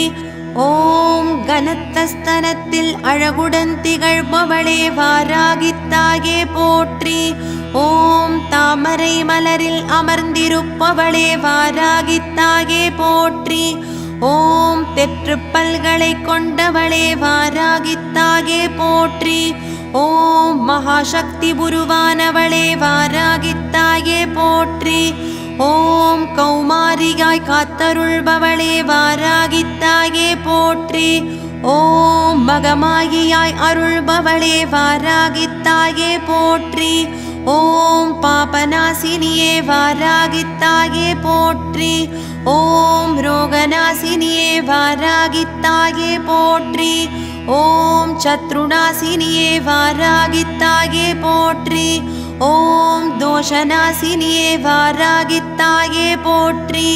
ஓம் கனத்தஸ்தனத்தில் அழகுடன் திகழ்பவளே வாராகித்தாயே போற்றி. ஓம் தாமரை மலரில் அமர்ந்திருப்பவளே வாராகித்தாயே போற்றி. ஓம் தெற்றுப்பல்களை கொண்டவளே வாராகித்தாயே போற்றி. ஓம் மகாசக்தி உருவானவளே வாராகித்தாயே போற்றி. ஓம் கௌமாரியாய் காத்தருள்பவளே வாராகித்தாயே போற்றி. ஓம் மகமாயியாய் அருள்பவளே வாராகித்தாயே போற்றி. ஓம் பாபநாசினியே வாராகித்தாயே போற்றி. ஓம் ரோகநாசினியே வாராகித்தாயே போற்றி. ஓம் சத்ருநாசினியே வாராகித்தாயே போற்றி. ஓம் தோஷநாசினியே வாராகித்தாயே போற்றி.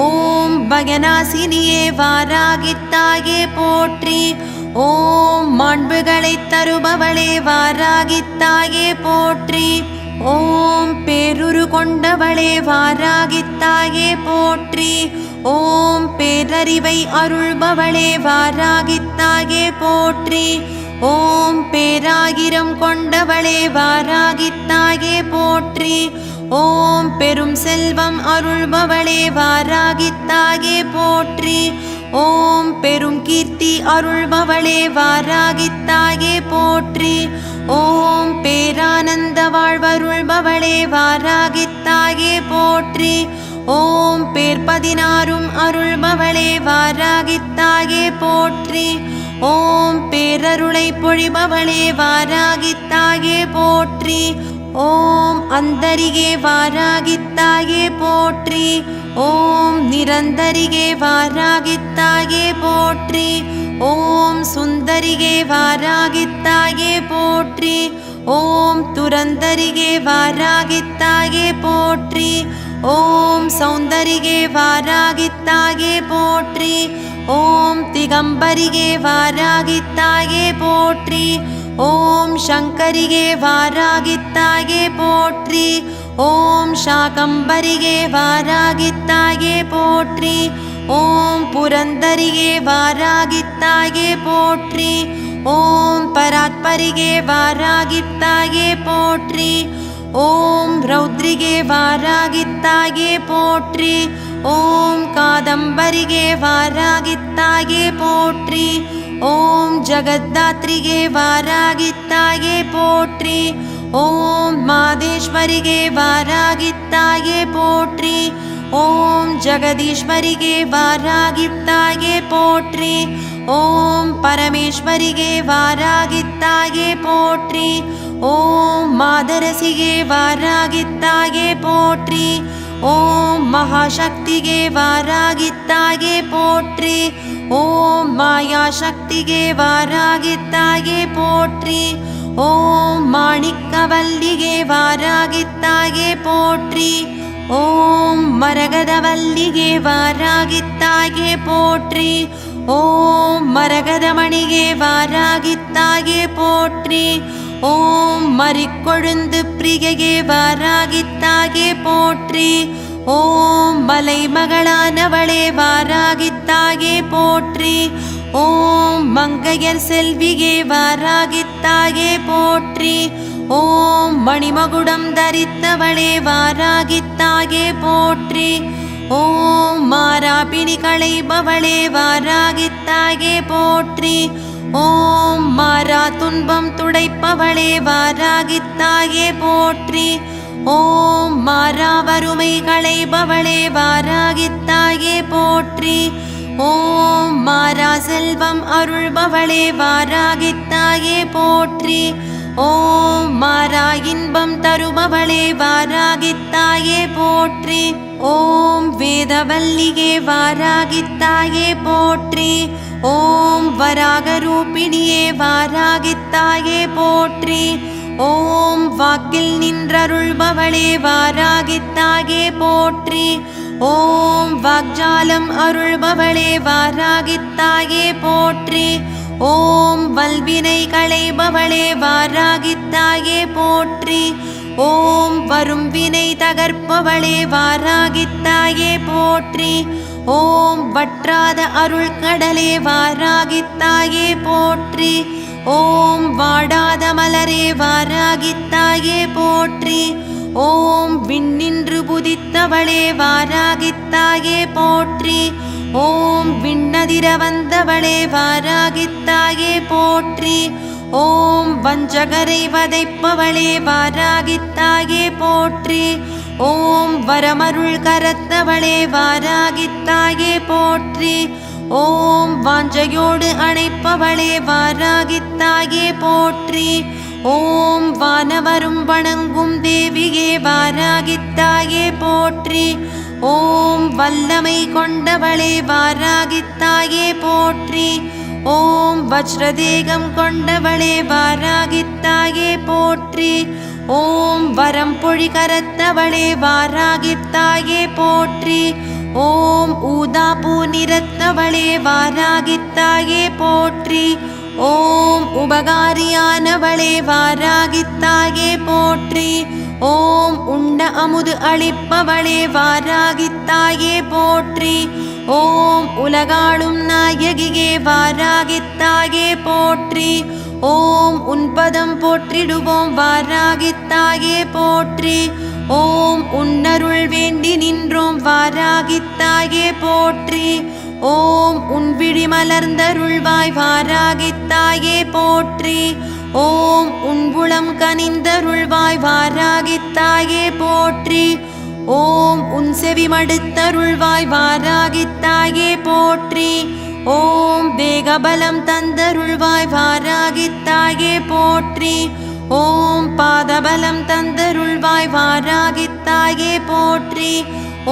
ஓம் பகநாசினியே வாராகித்தாயே போற்றி. ஓம் மாண்புகளை தருபவளே வாராகித்தாயே போற்றி. ஓம் பேருரு கொண்டவளே வாராகித்தாயே போற்றி. ஓம் பேரறிவை அருள்பவளே வாராகித்தாயே போற்றி. ஓம் பேராயிரம் கொண்டவளே வாராகித்தாயே போற்றி. ஓம் பெரும் செல்வம் அருள்பவளே வாராகித்தாயே போற்றி. ஓம் பெரும் கீர்த்தி அருள்பவளே வாராகித்தாயே போற்றி. ஓம் பேரானந்த வாழ்வருள்பவளே வாராகித்தாயே போற்றி. ஓம் பேர் 16 அருள்பவளே வாராகித்தாயே போற்றி. ஓம் பேரருளை பொழிபவளே வாராகித்தாயே போற்றி. ஓம் அந்தரிகே வாராகித்தாயே போற்றி. ஓம் நிரந்தரிகே வாராகித்தாயே போற்றி. ஓம் சுந்தரிகே வாராகித்தாயே போற்றி. ஓம் துரந்தரிகே வாராகித்தாயே போற்றி. ஓம் சௌந்தரிகே வாராகித்தாயே போற்றி. ஓம் திகம்பரிகே வாராகித்தாயே போற்றி. ஓம் சங்கரிகே வாராகித்தாயே போற்றி. ஓம் சாகம்பரிகே வாராகித்தாயே போற்றி. ஓம் புரந்தரிகே வாராகித்தாயே போற்றி. ஓம் பராத்பரிகே வாராகித்தாயே போற்றி. ஓம் ரௌத்ரிகே வாராகித்தாயே போற்றி. ஓம் காதம்பரிகே வாராகித்தாயே போற்றி. ஓம் ஜகத்தாத்ரிகே வாராகித்தாயே போற்றி. ஓம் மாதேஸ்வரிகே வாராகித்தாயே போற்றி. ஓம் ஜகதீஸ்வரிகே வாராகித்தாயே போற்றி. ஓம் பரமேஸ்வரிகே வாராகித்தாயே போற்றி. ஓம் மாதரசிகே வாராகித்தாயே போற்றி. ஓம் மகாசக்திகே வாராகித்தாயே போற்றி. ஓம் மாயாசக்திகே வாராகித்தாயே போற்றி. ஓம் மாணிக்கவல்லிகே வாராகித்தாயே போற்றி. ஓம் மரகதவல்லிகே வாராகித்தாயே போற்றி. ஓம் மரகதமணியே வாராகித்தாயே போற்றி. ஓம் மறிக்கொழுந்து பிரியையே வாராகித்தாயே போற்றி. ஓம் மலைமகளானவளே வாராகித்தாயே போற்றி. ஓம் மங்கையர் செல்வியே வாராகித்தாயே போற்றி. ஓம் மணிமகுடம் தரித்தவளே வாராகித்தாயே போற்றி. ஓம் மாராபிணி களைபவளே வாராகித்தாயே போற்றி. ஓம் மாறா துன்பம் துடைப்பவளே வாராகித்தாயே போற்றி. ஓம் மாறா வறுமை களைபவளே வாராகித்தாயே போற்றி. ஓம் மாறா செல்வம் அருள்பவளே வாராகித்தாயே போற்றி. ஓம் மாறா இன்பம் தருபவளே வாராகித்தாயே போற்றி. ஓம் வேதவல்லியே வாராகித்தாயே போற்றி. ஓம் வராகரூபிணியே வாராகித்தாயே போற்றி. ஓம் வாக்கில் நின்றருள்பவளே வாராகித்தாயே போற்றி. ஓம் வாக்ஜாலம் அருள்பவளே வாராகித்தாயே போற்றி. ஓம் வல்வினை களைபவளே வாராகித்தாயே போற்றி. ஓம் வரும் வினை தகர்ப்பவளே வாராகித்தாயே போற்றி. ஓம் வற்றாத அருள் கடலே வாராகித்தாயே போற்றி. ஓம் வாடாத மலரே வாராகித்தாயே போற்றி. ஓம் விண்ணின்று புதித்தவளே வாராகித்தாயே போற்றி. ஓம் விண்ணதிர வந்தவளே வாராகித்தாயே போற்றி. ஓம் வஞ்சகரை வதைப்பவளே வாராகித்தாயே போற்றி. ஓம் வரமருள் கரத்தவளே வாராகித்தாயே போற்றி. ஓம் வாஞ்சையோடு அணைப்பவளே வாராகித்தாயே போற்றி. ஓம் வானவரும் வணங்கும் தேவியே வாராகித்தாயே போற்றி. ஓம் வல்லமை கொண்டவளே வாராகித்தாயே போற்றி. ஓம் வஜ்ரதேகம் கொண்டவளே வாராகித்தாயே போற்றி. ஓம் வரம் பொழி கரத்தவளே வாராகித்தாயே போற்றி. ஓம் ஊதாப்பூ நிறத்தவளே வாராகித்தாயே போற்றி. ஓம் உபகாரியானவளே வாராகித்தாயே போற்றி. ஓம் உண்ட அமுது அளிப்பவளே வாராகித்தாயே போற்றி. ஓம் உலகாளும் நாயகியே வாராகித்தாயே போற்றி. ஓம் உன்பதம் போற்றிடுவோம் வாராகித்தாயே போற்றி. ஓம் உன்னருள் வேண்டி நின்றோம் வாராகித்தாயே போற்றி. ஓம் உன்விழி மலர்ந்தருள்வாய் வாராகித்தாயே போற்றி. ஓம் உன்புளம் கனிந்தருள்வாய் வாராகித்தாயே போற்றி. ஓம் உன் செவி மடுத்தருள்வாய் வாராகித்தாயே போற்றி. ஓம் வேகபலம் தந்தருள்வாய் வாராகித்தாயே போற்றி. ஓம் பாதபலம் தந்தருள்வாய் வாராகித்தாயே போற்றி.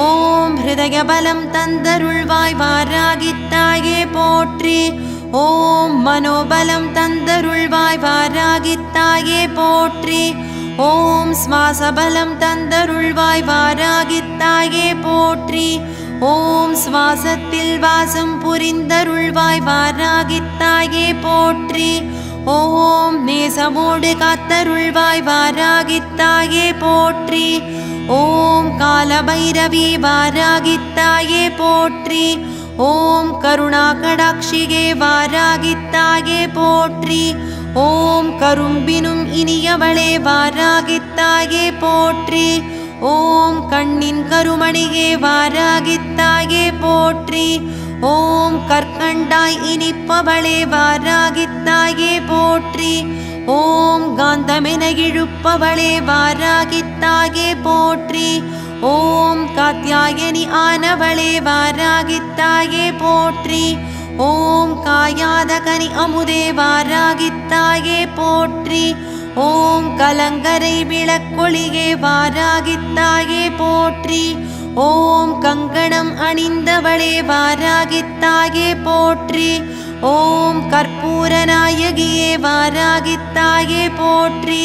ஓம் ஹிருதயபலம் தந்தருள்வாய் வாராகித்தாயே போற்றி. ஓம் மனோபலம் தந்தருள்வாய் வாராகித்தாயே போற்றி. ஓம் ஸ்வாசபலம் தந்தருள்வாய் வாராகித்தாயே போற்றி. ஓம் ஸ்வாசத்தில் வாசம் புரிந்தருள்வாய் வாராகித்தாயே போற்றி. ஓம் நேசமோடு காத்தருள்வாய் வாராகித்தாயே போற்றி. ஓம் காலபைரவி வாராகித்தாயே போற்றி. ஓம் கருணாகடாட்சியே வாராகித்தாயே போற்றி. ஓம் கரும்பினும் இனியவளே வாராகித்தாயே போற்றி. ஓம் கண்ணின் கருமணியே வாராகித்தாயே போற்றி. ஓம் கற்கண்டாய் இனிப்பவளே வாராகித்தாயே போற்றி. ஓம் காந்தமென இழுப்பவளே வாராகித்தாயே போற்றி. ஓம் காத்யாயனி ஆனவளே வாராகித்தாயே போற்றி. ஓம் காயாத கனி அமுதே வாராகித்தாயே போற்றி. ஓம் கலங்கரை விளக்கொளியே வாராகித்தாயே போற்றி. ஓம் கங்கணம் அணிந்தவளே வாராகித்தாயே போற்றி. ஓம் கற்பூரநாயகியே வாராகித்தாயே போற்றி.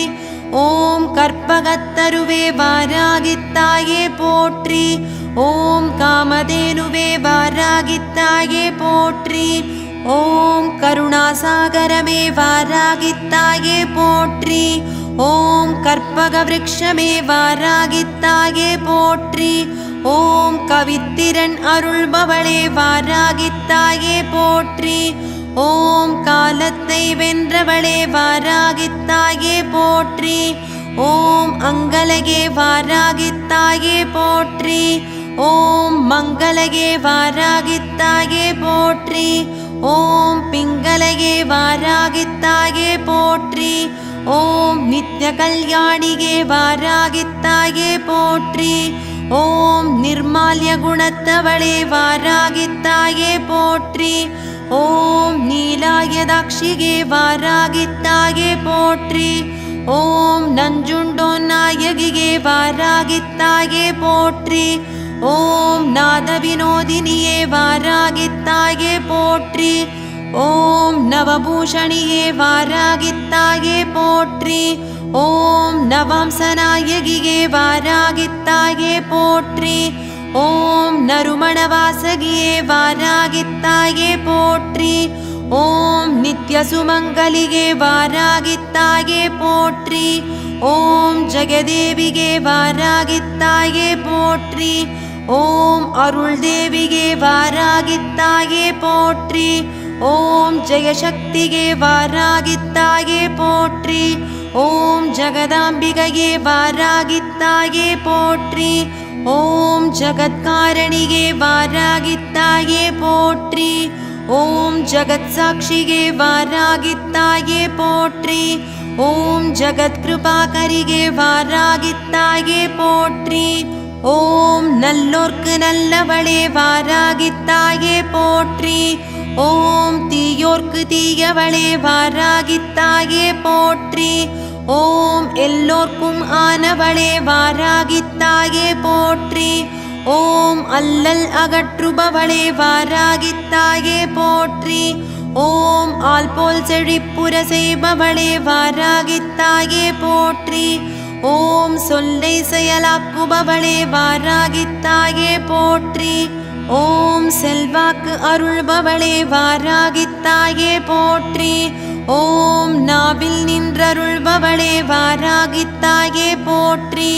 ஓம் கற்பகத்தருவே வாராகித்தாயே போற்றி. ஓம் காமதேனுவே வாராகித்தாயே போற்றி. ஓம் கருணாசாகரமே வாராகித்தாயே போற்றி. ஓம் கற்பக விருட்சமே வாராகித்தாயே போற்றி. ஓம் கவித்திரன் அருள்பவளே வாராகித்தாயே போற்றி. ஓம் காலத்தை வென்றவளே வாராகித்தாயே போற்றி. ஓம் அங்கலகே வாராகித்தாயே போற்றி. ஓம் மங்களகே வாராகித்தாயே போற்றி. ஓம் பிங்களகே வாராகித்தாயே போற்றி. ஓம் நித்ய கல்யாணிகே வாராகித்தாயே போற்றி. ஓம் நிர்மால்ய குணத்தவளே வாராகித்தாயே போற்றி. ஓம் நீலாயதாட்சிகே வாராகித்தாயே போற்றி. ஓம் நஞ்சுண்டோ நாயகியே வாராகித்தாயே போற்றி. ஓம் நாத வினோதினியே வாராகித்தாயே போற்றி. ஓம் நவபூஷணியே வாராகித்தாயே போற்றி. ஓம் நவம்சநாயகியே வாராகித்தாயே போற்றி. ஓம் நறுமணவாசகியே வாராகித்தாயே போற்றி. ஓம் நித்யசுமங்கலியே வாராகித்தாயே போற்றி. ஓம் ஜெகதேவியே வாராகித்தாயே போற்றி. ஓம் அருள் தேவியே வாராகித்தாயே போற்றி. ஓம் ஜெயசக்தியே வாராகித்தாயே போற்றி. ஓம் ஜகதாம்பிகையே வாராகித்தாயே போற்றி. ஓம் ஜகத்காரணியே வாராகித்தாயே போற்றி. ஓம் ஜகத் சாட்சியே வாராகித்தாயே போற்றி. ஓம் ஜகத் கிருபாகரியே வாராகித்தாயே போற்றி. ஓம் நல்லோர்க்கு நல்லவளே வாராகித்தாயே போற்றி. ஓம் தீயோர்க்கு தீயவளே வாராகித்தாயே போற்றி. ஓம் எல்லோர்க்கும் ஆனவளே வாராகித்தாயே போற்றி. ஓம் அல்லல் அகற்றுபவளே வாராகித்தாயே போற்றி. ஓம் ஆல் போல் செழிப்புற செய்பவளே வாராகித்தாயே போற்றி. ஓம் சொல்லை செயலாக்குபவளே வாராகித்தாயே போற்றி. ஓம் செல்வாக்கு அருள்பவளே வாராகித்தாயே போற்றி. ஓம் நாவில் நின்றருள்பவளே வாராகித்தாயே போற்றி.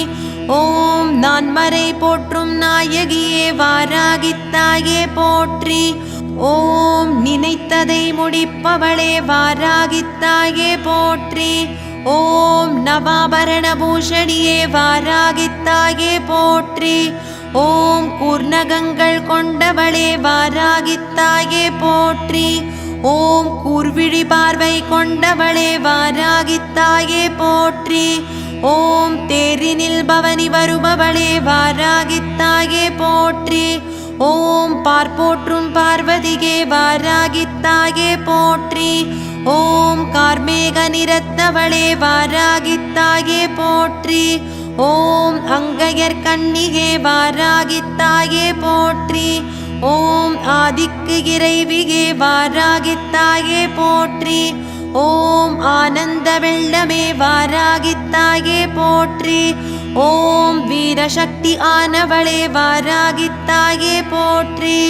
ஓம் நான்மறை போற்றும் நாயகியே வாராகித்தாயே போற்றி. ஓம் நினைத்ததை முடிப்பவளே வாராகித்தாயே போற்றி. ஓம் நவாபரண பூஷணியே வாராகித்தாயே போற்றி. ஓம் கூர்நகங்கள் கொண்டவளே வாராகித்தாயே போற்றி. ஓம் கூர்விழி பார்வை கொண்டவளே வாராகித்தாயே போற்றி. ஓம் தேரினில் பவனி வருபவளே வாராகித்தாயே போற்றி. ஓம் பார்ப்போற்றும் பார்வதியே வாராகித்தாயே போற்றி. ஓம் கார்மேக நிறத்தவளே வாராகித்தாயே போற்றி. ஓம் அங்கையர் கண்ணியே வாராகித்தாயே போற்றி. ஓம் ஆதிக்கு இறைவியே வாராகித்தாயே போற்றி. ஓம் ஆனந்த வெள்ளமே வாராகித்தாயே போற்றி. ஓம் வீரசக்தி ஆனவளே வாராகித்தாயே போற்றி.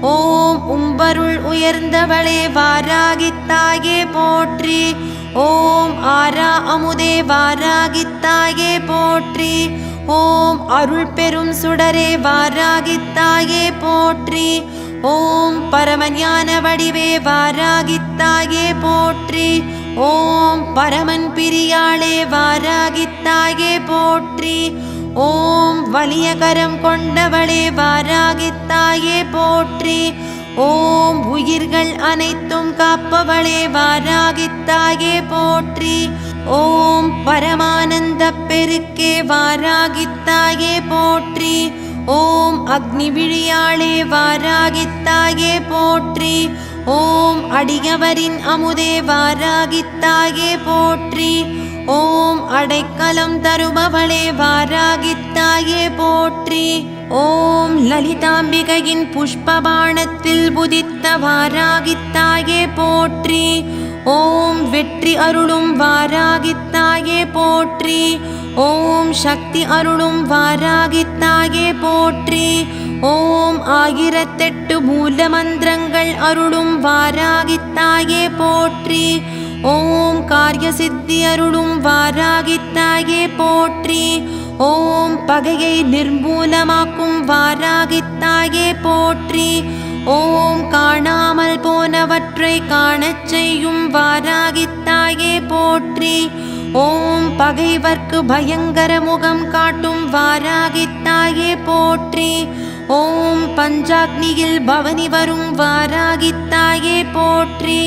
ஓம் உம்பருள் உயர்ந்தவளே வாராகித்தாயே போற்றி. ஓம் ஆரா அமுதே வாராகித்தாயே போற்றி. ஓம் அருள் பெரும் சுடரே வாராகித்தாயே போற்றி. ஓம் பரமஞான வடிவே வாராகித்தாயே போற்றி. ஓம் பரமன் பிரியாளே வாராகித்தாயே போற்றி. ஓம் வலிய கரம் கொண்டவளே வாராகித்தாயே போற்றி. ஓம் உயிர்கள் அனைத்தும் காப்பவளே வாராகித்தாயே போற்றி. ஓம் பரமானந்த பெருக்கே வாராகித்தாயே போற்றி. ஓம் அக்னி விழியாளே வாராகித்தாயே போற்றி. ஓம் அடியவரின் அமுதே வாராகித்தாயே போற்றி. ஓம் அடைக்கலம் தருபவளே வாராகித்தாயே போற்றி. ஓம் லலிதாம்பிகையின் புஷ்பபாணத்தில் புதித்த வாராகித்தாயே போற்றி. ஓம் வெற்றி அருளும் வாராகித்தாயே போற்றி. ஓம் சக்தி அருளும் வாராகித்தாயே போற்றி. ஓம் 1008 மூல மந்திரங்கள் அருளும் வாராகித்தாயே போற்றி. ஓம் காரிய சித்தி அருளும் வாராகித்தாயே போற்றி. ஓம் பகையை நிர்மூலமாக்கும் வாராகித்தாயே போற்றி. ஓம் காணாமல் போனவற்றை காணச் செய்யும் வாராகித்தாயே போற்றி. ஓம் பகைவர்க்கு பயங்கர முகம் காட்டும் வாராகித்தாயே போற்றி. ஓம் பஞ்சாக்னியில் பவனி வரும் வாராகித்தாயே போற்றி.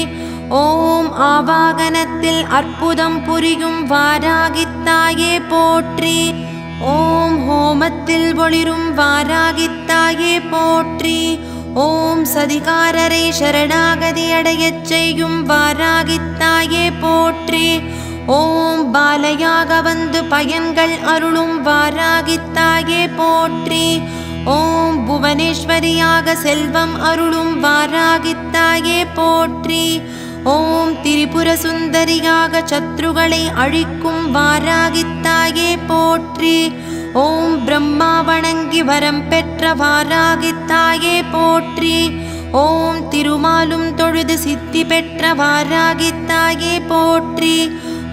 ஓம் ஆவாகனத்தில் அற்புதம் புரியும் வாராகித்தாயே போற்றி. ஓம் ஹோமத்தில் ஒளிரும் வாராகித்தாயே போற்றி. ஓம் சதிகாரரை சரணாகதி அடையச் செய்யும் வாராகித்தாயே போற்றி. ஓம் பாலையாக வந்து பயன்கள் அருளும் வாராகித்தாயே போற்றி. ஓம் புவனேஸ்வரியாக செல்வம் அருளும் வாராகித்தாயே போற்றி. ஓம் திரிபுர சுந்தரியாக சத்ருகளை அழிக்கும் வாராகித்தாயே போற்றி. ஓம் பிரம்மா வணங்கி வரம் பெற்ற வாராகித்தாயே போற்றி. ஓம் திருமாலும் தொழுது சித்தி பெற்ற வாராகித்தாயே போற்றி.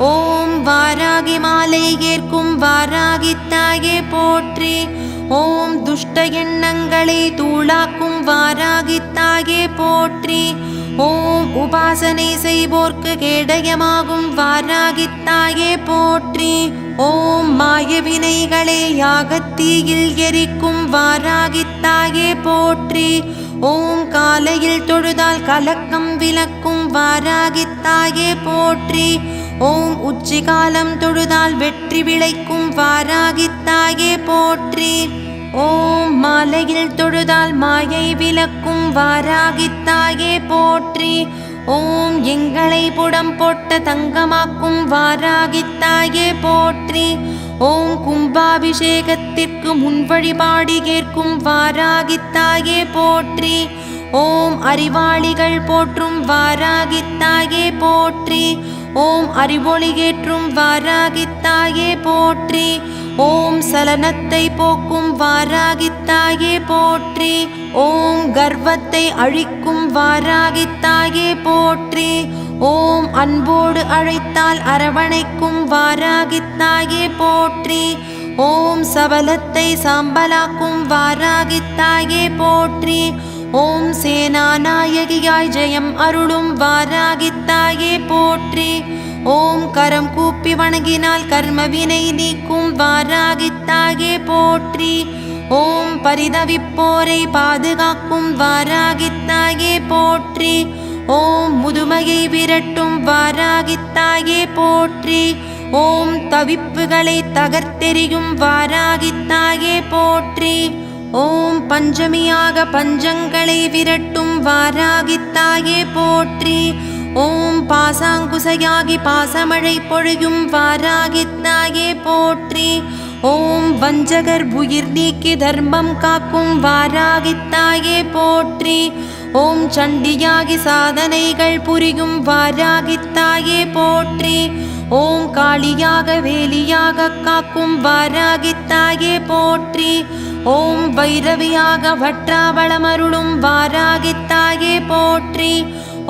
ஓம் வாராகி மாலை ஏற்கும் வாராகித்தாயே போற்றி. ஓம் துஷ்ட எண்ணங்களை தூளாக்கும் வாராகித்தாயே போற்றி. ஓம் உபாசனை செய்வோர்க்கு கேடயமாகும் வாராகித்தாயே போற்றி. ஓம் மாயவினைகளை யாகத்தீயில் எரிக்கும் வாராகித்தாயே போற்றி. ஓம் காலையில் தொழுதால் கலக்கம் விலக்கும் வாராகித்தாயே போற்றி. ஓம் உச்சிகாலம் தொழுதால் வெற்றி விளைக்கும் வாராகித்தாயே போற்றி. ஓம் மாலையில் தொழுதால் மாயை விலக்கும் வாராகித்தாயே போற்றி. ஓம் எங்களை புடம் போட்ட தங்கமாக்கும் வாராகித்தாயே போற்றி. ஓம் கும்பாபிஷேகத்திற்கு முன் வழிபாடு ஏற்கும் வாராகித்தாயே போற்றி. ஓம் அறிவாளிகள் போற்றும் வாராகித்தாயே போற்றி. ஓம் அறிவொளி ஏற்றும் வாராகித்தாயே போற்றி. ஓம் சலனத்தை போக்கும் வாராகித்தாயே போற்றி. ஓம் கர்வத்தை அழிக்கும் வாராகித்தாயே போற்றி. ஓம் அன்போடு அழைத்தால் அரவணைக்கும் வாராகித்தாயே போற்றி. ஓம் சபலத்தை சாம்பலாக்கும் வாராகித்தாயே போற்றி. ஓம் சேனாநாயகியாய் ஜெயம் அருளும் வாராகித்தாயே போற்றி. ஓம் கரம் கூப்பி வணங்கினால் கர்மவினை நீக்கும் வாராகித்தாயே போற்றி. ஓம் பரிதவிப்போரை பாதுகாக்கும் வாராகித்தாயே போற்றி. ஓம் முதுமையை விரட்டும் வாராகித்தாயே போற்றி. ஓம் தவிப்புகளை தகர்த்தெறியும் வாராகித்தாயே போற்றி. ஓம் பஞ்சமியாக பஞ்சங்களை விரட்டும் வாராகித்தாயே போற்றி. ஓம் பாசாங்குசையாகி பாசமழை பொழியும் வாராகித்தாயே போற்றி. ஓம் வஞ்சகர் உயிர் நீக்கி தர்மம் காக்கும் வாராகித்தாயே போற்றி. ஓம் சண்டியாகி சாதனைகள் புரியும் வாராகித்தாயே போற்றி. ஓம் காளியாக வேலியாக காக்கும் வாராகித்தாயே போற்றி. ஓம் வைரவியாக வற்றாவளமருளும் வாராகித்தாயே போற்றி.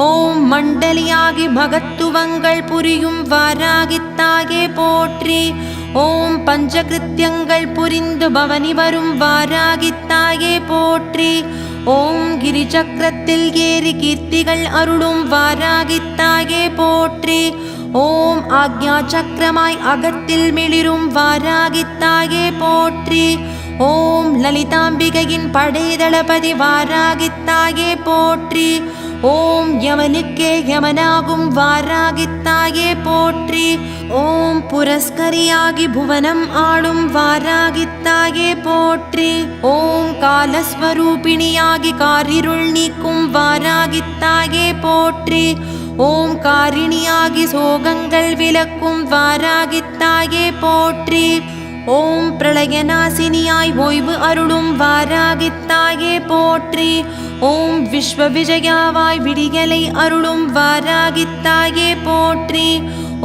ஓம் மண்டலியாகி மகத்துவங்கள் புரியும் வாராகித்தாயே போற்றி. ஓம் பஞ்சகிருத்தியங்கள் புரிந்து பவனி வரும் வாராகித்தாயே போற்றி. ஓம் கிரிசக்கரத்தில் ஏறி கீர்த்திகள் அருளும் வாராகித்தாயே போற்றி. ஓம் ஆக்ஞா சக்கரமாய் அகத்தில் மிளிரும் வாராகித்தாயே போற்றி. ஓம் லலிதாம்பிகையின் படைதளபதி வாராகித்தாயே போற்றி. ஓம் யமனுக்கே யமனாகும் வாராகித்தாயே போற்றி. ஓம் புரஸ்கரியாகி புவனம் ஆளும் வாராகித்தாயே போற்றி. ஓம் காலஸ்வரூபிணியாகி காரிருள் நீக்கும் வாராகித்தாயே போற்றி. ஓம் காரிணியாகி சோகங்கள் விலக்கும் வாராகித்தாயே போற்றி. ஓம் பிரளயநாசினியாய் ஓய்வு அருளும் வாராகித்தாயே போற்றி. ஓம் விஸ்வ விஜயாவாய் விடியலை அருளும் வாராகித்தாயே போற்றி.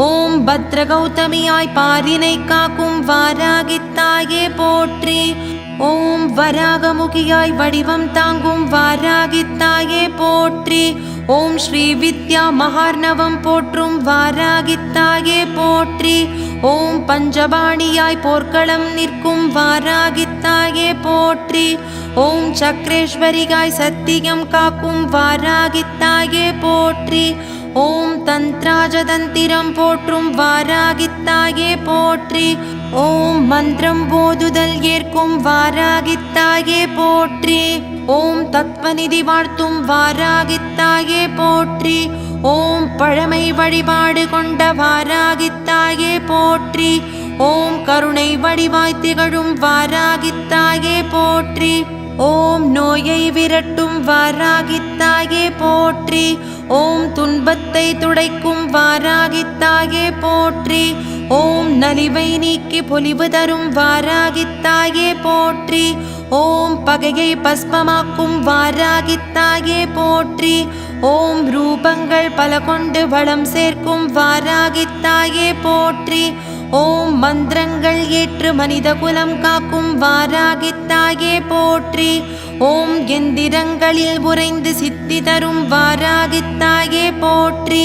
ஓம் பத்ரகௌதமியாய் பாரினை காக்கும் வாராகித்தாயே போற்றி. ஓம் வராகமுகியாய் வடிவம் தாங்கும் வாராகித்தாயே போற்றி. ஓம் ஸ்ரீ வித்யா மகார்ணவம் போற்றும் வாராகித்தாயே போற்றி. ஓம் பஞ்சபாணியாய் போர்க்களம் நிற்கும் வாராகித்தாயே போற்றி. ஓம் சக்ரேஸ்வரியாய் சத்தியம் காக்கும் வாராகித்தாயே போற்றி. ஓம் தந்திராஜதந்திரம் போற்றும் வாராகித்தாயே போற்றி. ஓம் மந்திரம் போதுதல் ஏற்கும் வாராகித்தாயே போற்றி. ஓம் தத்வநிதி வாழ்த்தும் வாராகித்தாயே போற்றி. ஓம் பழமை வழிபாடு கொண்ட வாராகித்தாயே போற்றி. ஓம் கருணை வடிவாய் திகழும் வாராகித்தாயே போற்றி. ஓம் நோயை விரட்டும் வாராகித்தாயே போற்றி. ஓம் துன்பத்தை துடைக்கும் வாராகித்தாயே போற்றி. ஓம் நலிவை நீக்கி பொலிவு தரும் வாராகித்தாயே போற்றி. ஓம் பகையை பஸ்மமாக்கும் வாராகித்தாயே போற்றி. ஓம் ரூபங்கள் பல கொண்டு வளம் சேர்க்கும் வாராகித்தாயே போற்றி. ஓம் மந்திரங்கள் ஏற்று மனித குலம் காக்கும் வாராகித்தாயே போற்றி. ஓம் எந்திரங்களில் உறைந்து சித்தி தரும் வாராகித்தாயே போற்றி.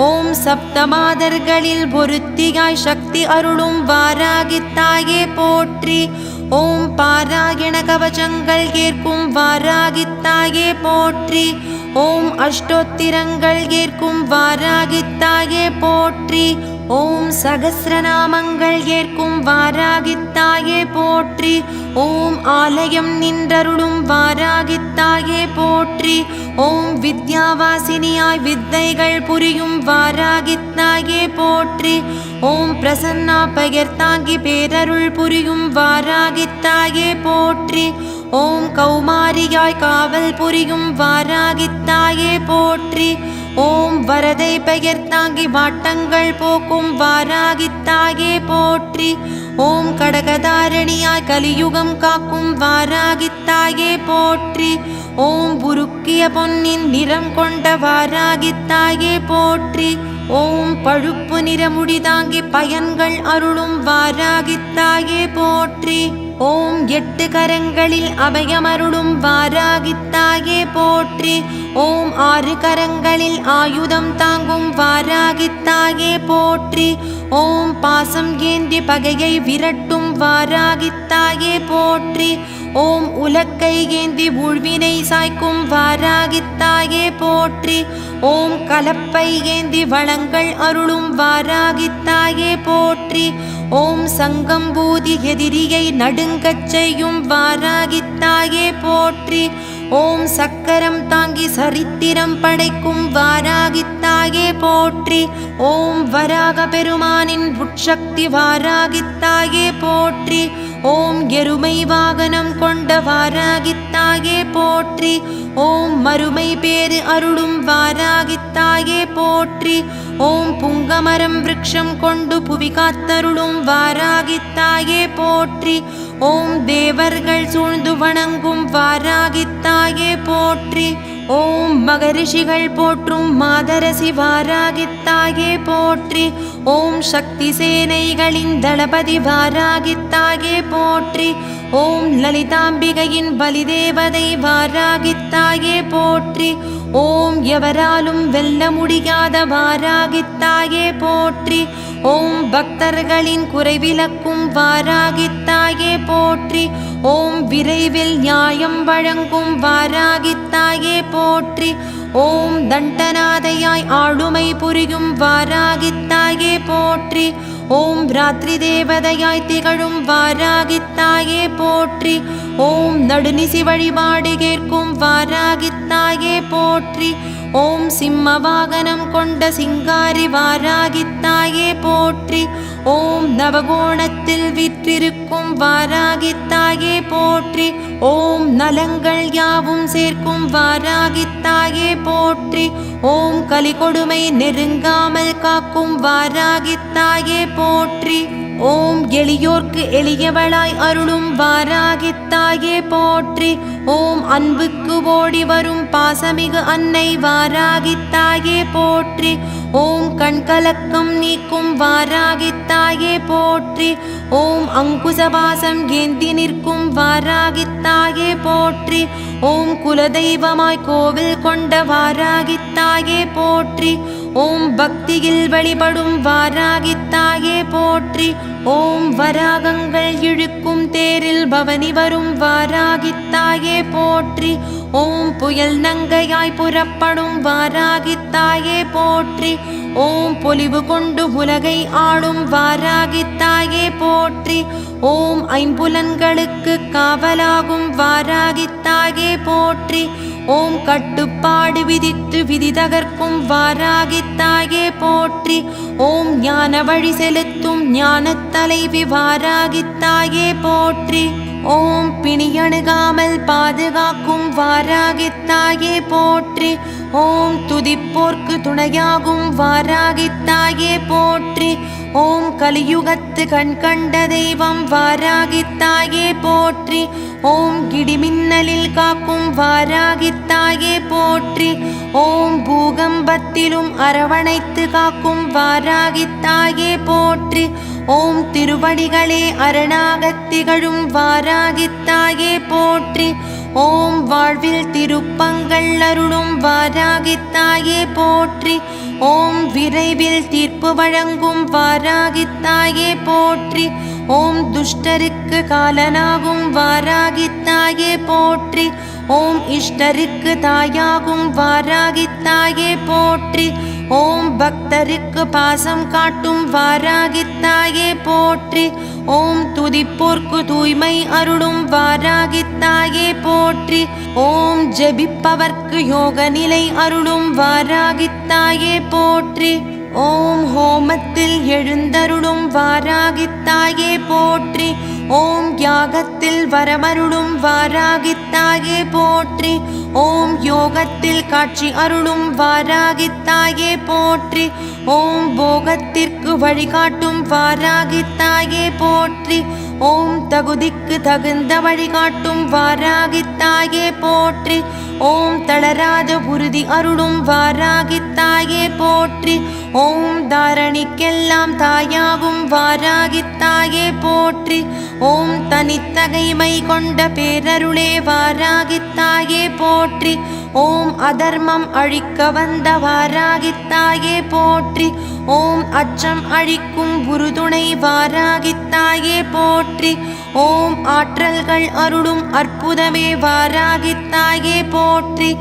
ஓம் சப்தமாதர்களில் ஒருத்தியாய் சக்தி அருளும் வாராகித்தாயே போற்றி. ஓம் பாராயண கவசங்கள் கேட்கும் வாராகித்தாயே போற்றி. ஓம் அஷ்டோத்திரங்கள் கேட்கும் வாராகித்தாயே போற்றி. ஓம் சகஸ்ரநாமங்கள் ஏற்கும் வாராகித்தாயே போற்றி. ஓம் ஆலயம் நின்றருளும் வாராகித்தாயே போற்றி. ஓம் வித்யாவாசினியாய் வித்தைகள் புரியும் வாராகித்தாயே போற்றி. ஓம் பிரசன்னா பெயர் தாங்கி பேரருள் புரியும் வாராகித்தாயே போற்றி. ஓம் கௌமாரியாய் காவல் புரியும் வாராகித்தாயே போற்றி. ஓம் வரதை பெயர் தாங்கி வாட்டங்கள் போக்கும் வாராகித்தாயே போற்றி. ஓம் கடகதாரணியாய் கலியுகம் காக்கும் வாராகித்தாயே போற்றி. ஓம் உருக்கிய பொன்னின் நிறம் கொண்ட வாராகித்தாயே போற்றி. ஓம் பழுப்பு நிறமுடி தாங்கி பயன்கள் அருளும் வாராகித்தாயே போற்றி. ஓம் 8 கரங்களில் அபயமருளும் வாராகித்தாயே போற்றி. ஓம் 6 கரங்களில் ஆயுதம் தாங்கும் வாராகித்தாயே போற்றி. ஓம் பாசம் ஏந்தி பகையை விரட்டும் வாராகித்தாயே போற்றி. ஓம் உலக்கை ஏந்தி ஊழ்வினை சாய்க்கும் வாராகித்தாயே போற்றி. ஓம் கலப்பை ஏந்தி வளங்கள் அருளும் வாராகித்தாயே போற்றி. ஓம் சங்கம்பூதி எதிரியை நடுங்கச் செய்யும் வாராகித்தாயே போற்றி. ஓம் சக்கரம் தாங்கி சரித்திரம் படைக்கும் வாராகித்தாயே போற்றி. ஓம் வராக பெருமானின் உட்சக்தி வாராகித்தாயே போற்றி. ஓம் எருமை வாகனம் கொண்ட வாராகித்தாயே போற்றி. ஓம் மறுமை பேறு அருளும் வாராகித்தாயே போற்றி. ஓம் புங்கமரம் விருட்சம் கொண்டு புவி காத்தருளும் வாராகித்தாயே போற்றி. ஓம் தேவர்கள் சூழ்ந்து வணங்கும் வாராகித்தாயே போற்றி. ஓம் மகரிஷிகள் போற்றும் மாதரசி வாராகித்தாயே போற்றி. ஓம் சக்தி சேனைகளின் தளபதி வாராகித்தாயே போற்றி. ஓம் லலிதாம்பிகையின் பலிதேவதை வாராகித்தாயே போற்றி. ஓம் எவராலும் வெல்ல முடியாத வாராகித்தாயே போற்றி. ஓம் பக்தர்களின் குறைவிலக்கும் வாராகித்தாயே போற்றி. ஓம் விரைவில் நியாயம் வழங்கும் வாராகித்தாயே போற்றி. ஓம் தண்டநாதையாய் ஆளுமை புரியும் வாராகித்தாயே போற்றி. ஓம் ராத்திரி தேவதையாய் திகழும் வாராகித்தாயே போற்றி. ஓம் நடுநிசி வழிபாடு கேட்கும் வாராகித்தாயே போற்றி. ஓம் சிம்ம வாகனம் கொண்ட சிங்காரி வாராகித்தாயே போற்றி. ஓம் நவகோணத்தில் விற்றிருக்கும் வாராகித்தாயே போற்றி. ஓம் நலங்கள் யாவும் சேர்க்கும் வாராகித்தாயே போற்றி. ஓம் கலிகொடுமை நெருங்காமல் காக்கும் வாராகித்தாயே போற்றி. ஓம் எளியோர்க்கு எளியவளாய் அருளும் வாராகித்தாயே போற்றி. ஓம் அன்புக்கு ஓடி வரும் பாசமிகு அன்னை வாராகித்தாயே போற்றி. ஓம் கண்கலக்கம் நீக்கும் வாராகித்தாயே போற்றி. ஓம் அங்குசபாசம் ஏந்தி நிற்கும் வாராகித்தாயே போற்றி. ஓம் குலதெய்வமாய் கோவில் கொண்ட வாராகித்தாயே போற்றி. ஓம் பக்தியில் வழிபடும் வாராகித்தாயே போற்றி. ஓம் வராகங்கள் இழுக்கும் தேரில் பவனி வரும் வாராகித்தாயே போற்றி. ஓம் புயல் நங்கையாய் புறப்படும் வாராகித்தாயே போற்றி. ஓம் பொலிவு கொண்டு உலகை ஆளும் வாராகித்தாயே போற்றி. ஓம் ஐம்புலன்களுக்கு காவலாகும் வாராகித்தாயே போற்றி. ஓம் கட்டுப்பாடு விதித்து விதி தகர்க்கும் வாராகித்தாயே போற்றி. ஓம் ஞான வழி செலுத்தும் ஞானத் தலைவி வாராகித்தாயே போற்றி. ஓம் பிணியணுகாமல் பாதுகாக்கும் வாராகித்தாயே போற்றி. ஓம் துதிப்போர்க்கு துணையாகும் வாராகித்தாயே போற்றி. ஓம் கலியுகத்து கண் கண்ட தெய்வம் வாராகித்தாயே போற்றி. ஓம் இடிமின்னலில் காக்கும் வாராகித்தாயே போற்றி. ஓம் பூகம்பத்திலும் அரவணைத்து காக்கும் வாராகித்தாயே போற்றி. ஓம் திருவடிகளே அரணாகத் திகழும் வாராகித்தாயே போற்றி. ஓம் வாழ்வில் திருப்பங்கள் அருளும் வாராகித்தாயே போற்றி. ஓம் விரைவில் தீர்ப்பு வழங்கும் வாராகித்தாயே போற்றி. ஓம் துஷ்டருக்கு காலனாகும் வாராகித்தாயே போற்றி. ஓம் இஷ்டருக்கு தாயாகும் வாராகித்தாயே போற்றி. ஓம் பக்தருக்கு பாசம் காட்டும் வாராகித்தாயே போற்றி. ஓம் துதிப்போர்க்கு தூய்மை அருளும் வாராகித்தாயே போற்றி. ஓம் ஜெபிப்பவர்க்கு யோக நிலை அருளும் வாராகித்தாயே போற்றி. ஓம் ஹோமத்தில் எழுந்தருளும் வாராகித்தாயே போற்றி. ஓம் யாகத்தில் வரமருளும் வாராகித்தாயே போற்றி. ஓம் யோகத்தில் காட்சி அருளும் வாராகித்தாயே போற்றி. ஓம் போகத்திற்கு வழிகாட்டும் வாராகித்தாயே போற்றி. ஓம் தகுதிக்கு தகுந்த வழிகாட்டும் வாராகித்தாயே போற்றி. ஓம் தளராத உறுதி அருளும் வாராகித்தாயே போற்றி. ஓம் தாரணிக்கெல்லாம் தாயாகும் வாராகித்தாயே போற்றி. ஓம் தனித்தகைமை கொண்ட பேரருளே வாராகித்தாயே போற்றி. ஓம் அதர்மம் அழிக்க வந்த வாராகித்தாயே போற்றி. ஓம் அச்சம் அழிக்கும் உறுதுணை வாராகித்தாயே போற்றி. ஓம் ஆற்றல்கள் அருளும் அற்புதமே வாராகித்தாயே போற்றி.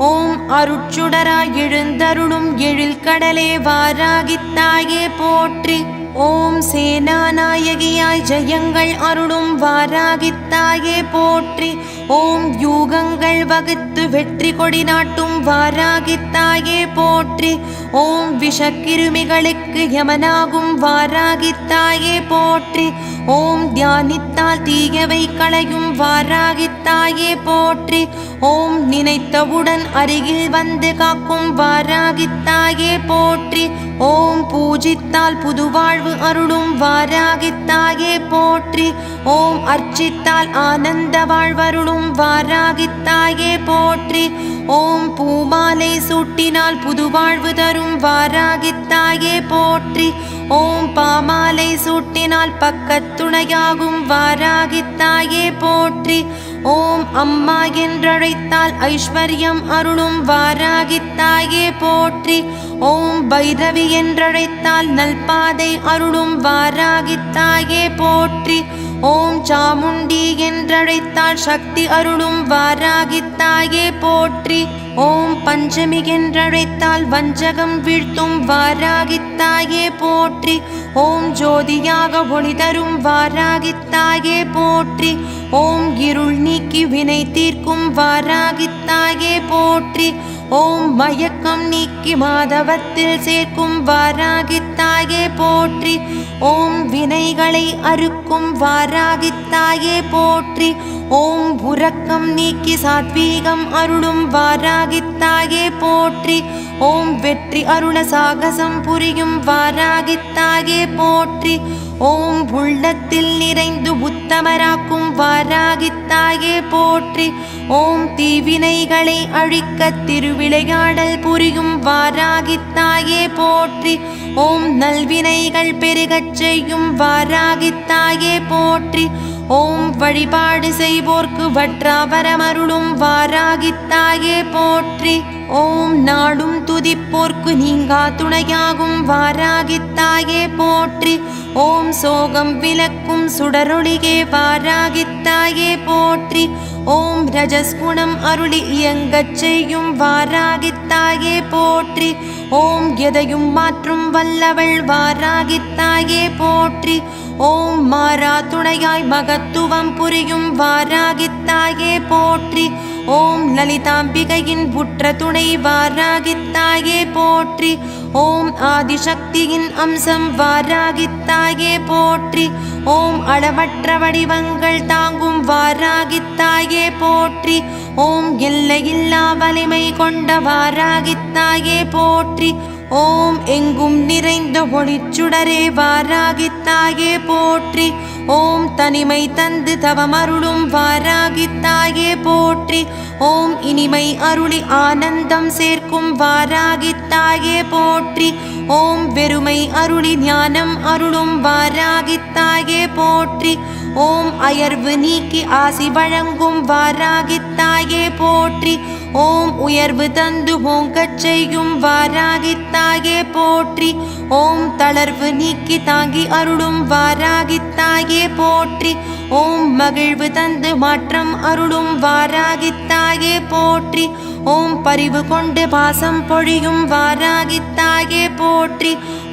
ஓம் அருட்சுடராய் எழுந்தருளும் எழில் கடலே வாராகித்தாயே போற்றி. ஓம் சேனாநாயகியாய் ஜெயங்கள் அருளும் வாராகித்தாயே போற்றி. ஓம் யூகங்கள் வகுத்து வெற்றி கொடி நாட்டும் வாராகித்தாயே போற்றி. ஓம் விஷக்கிருமிகளுக்கு யமனாகும் வாராகித்தாயே போற்றி. ஓம் தியானித்தால் தீயவை களையும் வாராகித்தாயே போற்றி. ஓம் நினைத்தவுடன் அருகில் வந்து காக்கும் வாராகித்தாயே போற்றி. ஓம் பூஜித்தால் புதுவாழ்வு அருளும் வாராகித்தாயே போற்றி. ஓம் அர்ச்சித்தால் ஆனந்த வாழ்வருளும் வாராகித்தாயே போற்றி. ஓம் பூமாலை சூட்டினால் புதுவாழ்வு தரும் வாராகித்தாயே போற்றி. ஓம் பாமாலை சூட்டினால் பக்கத்துணையாகும் வாராகித்தாயே போற்றி. ஓம் அம்மா என்றழைத்தால் ஐஸ்வர்யம் அருளும் வாராகித்தாயே போற்றி. ஓம் பைரவி என்றழைத்தால் நல்பாதை அருளும் வாராகித்தாயே போற்றி. ஓம் சாமுண்டி என்றழைத்தால் சக்தி அருளும் வாராகித்தாயே போற்றி. ஓம் பஞ்சமி என்றழைத்தால் வஞ்சகம் வீழ்த்தும் வாராகித்தாயே போற்றி. ஓம் ஜோதியாக ஒளி தரும் வாராகித்தாயே போற்றி. ஓம் இருள் நீக்கி வினை தீர்க்கும் வாராகித்தாயே போற்றி. ஓம் மயக்கம் நீக்கி மாதவத்தில் சேர்க்கும் வாராகித்தாயே போற்றி. ஓம் வினைகளை அறுக்கும் வாராகித்தாயே போற்றி. ஓம் உறக்கம் நீக்கி சாத்வீகம் அருளும் வாராகித்தாயே போற்றி. ஓம் வெற்றி அருள சாகசம் புரியும் வாராகித்தாயே போற்றி. ஓம் உள்ளத்தில் நிறைந்து உத்தமராக்கும் வாராகித்தாயே போற்றி. ஓம் தீவினைகளை அழிக்க திருவிளையாடல் புரியும் வாராகித்தாயே போற்றி. ஓம் நல்வினைகள் பெருகச் செய்யும் வாராகித்தாயே போற்றி. ஓம் வழிபாடு செய்வோர்க்கு வற்றாவரமருளும் வாராகித்தாயே போற்றி. ஓம் நாடும் துதிப்போர்க்கு நீங்கா துணையாகும் வாராகித்தாயே போற்றி. ஓம் சோகம் விலக்கும் சுடரொளியே வாராகித்தாயே போற்றி. ஓம் ரஜஸ்குணம் அருளி இயங்கச் செய்யும் வாராகித்தாயே போற்றி. ஓம் எதையும் மாற்றும் வல்லவள் வாராகித்தாயே போற்றி. ஓம் மாறா துணையாய் மகத்துவம் புரியும் வாராகித்தாயே போற்றி. ஓம் லலிதாம்பிகையின் புற்ற துணை வாராகித்தாயே போற்றி. ஓம் ஆதிசக்தியின் அம்சம் வாராகித்தாயே போற்றி. ஓம் அளவற்ற வடிவங்கள் தாங்கும் வாராகித்தாயே போற்றி. ஓம் எல்லையில்லா வலிமை கொண்ட வாராகித்தாயே போற்றி. ஓம் எங்கும் நிறைந்த ஒளிச்சுடரே வாராகித்தாயே போற்றி. ஓம் தனிமை தந்து தவமருளும் வாராகித்தாயே போற்றி. ஓம் இனிமை அருளி ஆனந்தம் சேர்க்கும் வாராகித்தாயே போற்றி. ஓம் வெறுமை அருளி ஞானம் அருளும் வாராகித்தாயே போற்றி. ஓம் அயர்வு நீக்கி ஆசி வழங்கும் வாராகித்தாயே போற்றி. ஓம் உயர்வு தந்து ஓங்கச் செய்யும் வாராகித்தாயே போற்றி. ஓம் தளர்வு நீக்கி தாங்கி அருளும் வாராகித்தாயே போற்றி. ஓம் மகிழ்வு தந்து மாற்றம் அருளும் வாராகித்தாயே போற்றி. ஓம் பரிவு கொண்டு பாசம் பொழியும் வாராகித்தாயே போற்றி.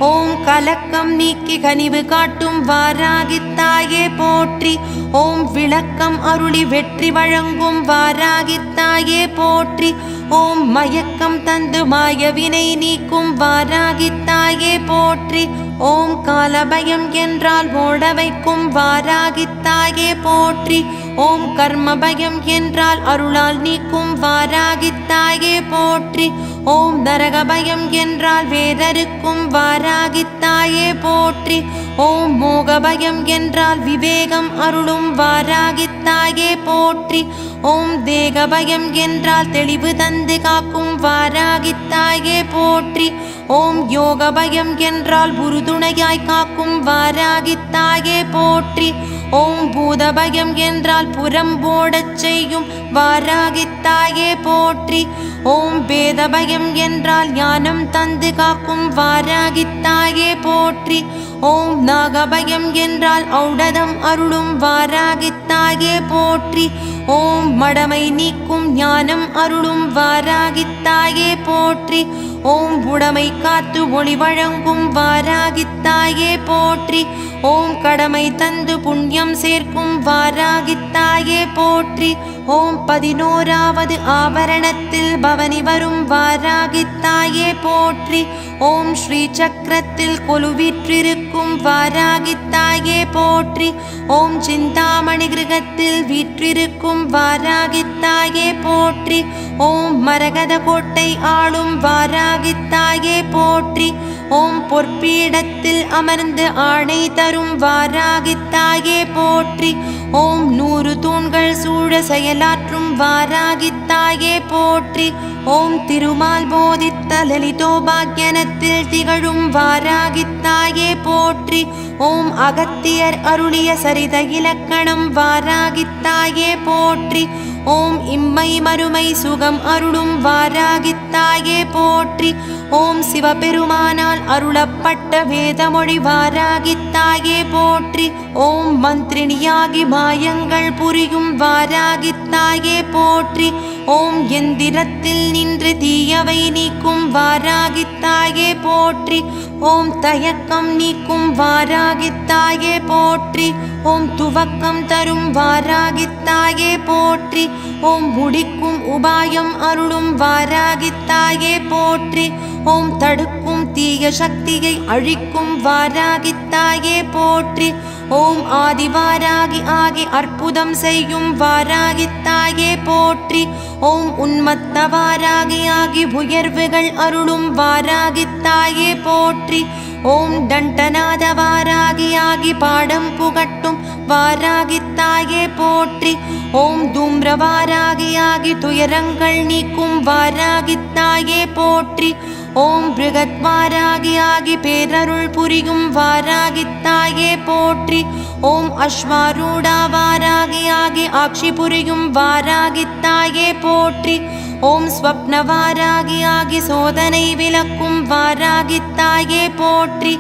ஓம் கலக்கம் நீக்கி கனிவு காட்டும் வாராகித்தாயே போற்றி. ஓம் விளக்கம் அருளி வெற்றி வழங்கும் வாராகித்தாயே போற்றி. ஓம் மயக்கம் தந்து மாயவினை நீக்கும் வாராகித்தாயே போற்றி. ஓம் காலபயம் என்றால் ஓட வைக்கும் வாராகித்தாயே போற்றி. ஓம் கர்ம பயம் என்றால் அருளால் நீக்கும் வாராகித்தாயே போற்றி. ஓம் நரக பயம் என்றால் வேறறுக்கும் வாராகித்தாயே போற்றி. ஓம் மோக பயம் என்றால் விவேகம் அருளும் வாராகித்தாயே போற்றி. ஓம் தேக பயம் என்றால் தெளிவு தந்து காக்கும் வாராகித்தாயே போற்றி. ஓம் யோக பயம் என்றால் உறுதுணையாய் காக்கும் வாராகித்தாயே போற்றி. ஓம் பூத பயம் என்றால் புறம் போடச் செய்யும் வாராகித்தாயே போற்றி. ஓம் வேத பயம் என்றால் ஞானம் தந்து காக்கும் வாராகித்தாயே போற்றி. ஓம் நாகபயம் என்றால் ஔடதம் அருளும் வாராகித்தாயே போற்றி. ஓம் மடமை நீக்கும் ஞானம் அருளும் வாராகித்தாயே போற்றி. ஓம் உடமை காத்து ஒளி வழங்கும் வாராகித்தாயே போற்றி. ஓம் கடமை தந்து புண்ணியம் சேர்க்கும் வாராகித்தாயே போற்றி. ஓம் 11வது ஆவரணத்தில் பவனி வரும் வாராகித்தாயே போற்றி. ஓம் ஸ்ரீ சக்கரத்தில் கொலுவிற்றிருக்கும் வாராகித்தாயே போற்றி. ஓம் சிந்தாமணி கிரகத்தில் வீற்றிருக்கும் வாராகித்தாயே போற்றி. ஓம் மரகத கோட்டை ஆளும் வாராகித்தாயே போற்றி. ஓம் பொற்பீடத்தில் அமர்ந்து ஆணை தரும் வாராகித்தாயே போற்றி. ஓம் 100 தூண்கள் சூழ செயலாற்றும் வாராகித்தாயே போற்றி. ஓம் திருமால் போதித்த லலிதோபாக்யனத்தில் திகழும் வாராகித்தாயே போற்றி. ஓம் அகத்தியர் அருளிய சரித இலக்கணம் வாராகித்தாயே போற்றி. ஓம் இம்மை மறுமை சுகம் அருளும் வாராகித்தாயே போற்றி. ஓம் சிவபெருமானால் அருளப்பட்ட வேதமொழி வாராகித்தாயே போற்றி. ஓம் மந்திரினியாகி மாயங்கள் புரியும் வாராகித்தாயே போற்றி. ஓம் எந்திரத்தில் நின்று தீயவை நீக்கும் வாராகித்தாயே போற்றி. ஓம் தயக்கம் நீக்கும் வாராகித்தாயே போற்றி. ஓம் துவக்கம் தரும் வாராகித்தாயே போற்றி. ஓம் முடிக்கும் உபாயம் அருளும் வாராகித்தாயே போற்றி. ஓம் தடுக்கும் தீய சக்தியை அழிக்கும் வாராகித்தாயே போற்றி. ஓம் ஆதிவாராகி ஆகி அற்புதம் செய்யும் வாராகித்தாயே போற்றி. ஓம் உன்மத்த வாராகி ஆகி உயர்வுகள் அருளும் வாராகித்தாயே போற்றி. ஓம் தண்டநாத வாராகி ஆகி பாடம் புகட்டும் வாராகித்தாயே போற்றி. ஓம் தூம்ரவாராகி ஆகி துயரங்கள் நீக்கும் வாராகித்தாயே போற்றி. ஓம் பிருகத்வாராகி ஆகி பேரருள் புரியும் வாராகித்தாயே போற்றி. ஓம் அஸ்வாரூடாவாராகி ஆகி ஆட்சி புரியும் வாராகித்தாயே போற்றி. ஓம் ஸ்வப்னவாராகி ஆகி சோதனை விலக்கும் வாராகித்தாயே போற்றி.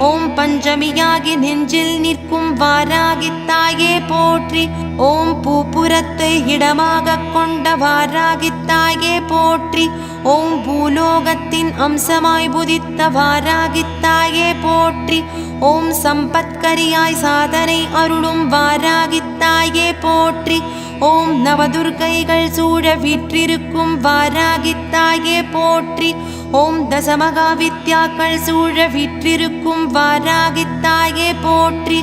ஓம் பஞ்சமியாகி நெஞ்சில் நிற்கும் வாராகித்தாயே போற்றி. ஓம் பூப்புரத்தை இடமாக கொண்ட வாராகித்தாயே போற்றி. ஓம் பூலோகத்தின் அம்சமாய் புதித்த வாராகித்தாயே போற்றி. ஓம் சம்பத்கரியாய் சாதனை அருளும் வாராகித்தாயே போற்றி. ஓம் நவதுர்க்கைகள் சூழ வீற்றிருக்கும் வாராகித்தாயே போற்றி. ஓம் தசமகா வித்யாக்கள் சூழ வீற்றிருக்கும் வாராகித்தாயே போற்றி.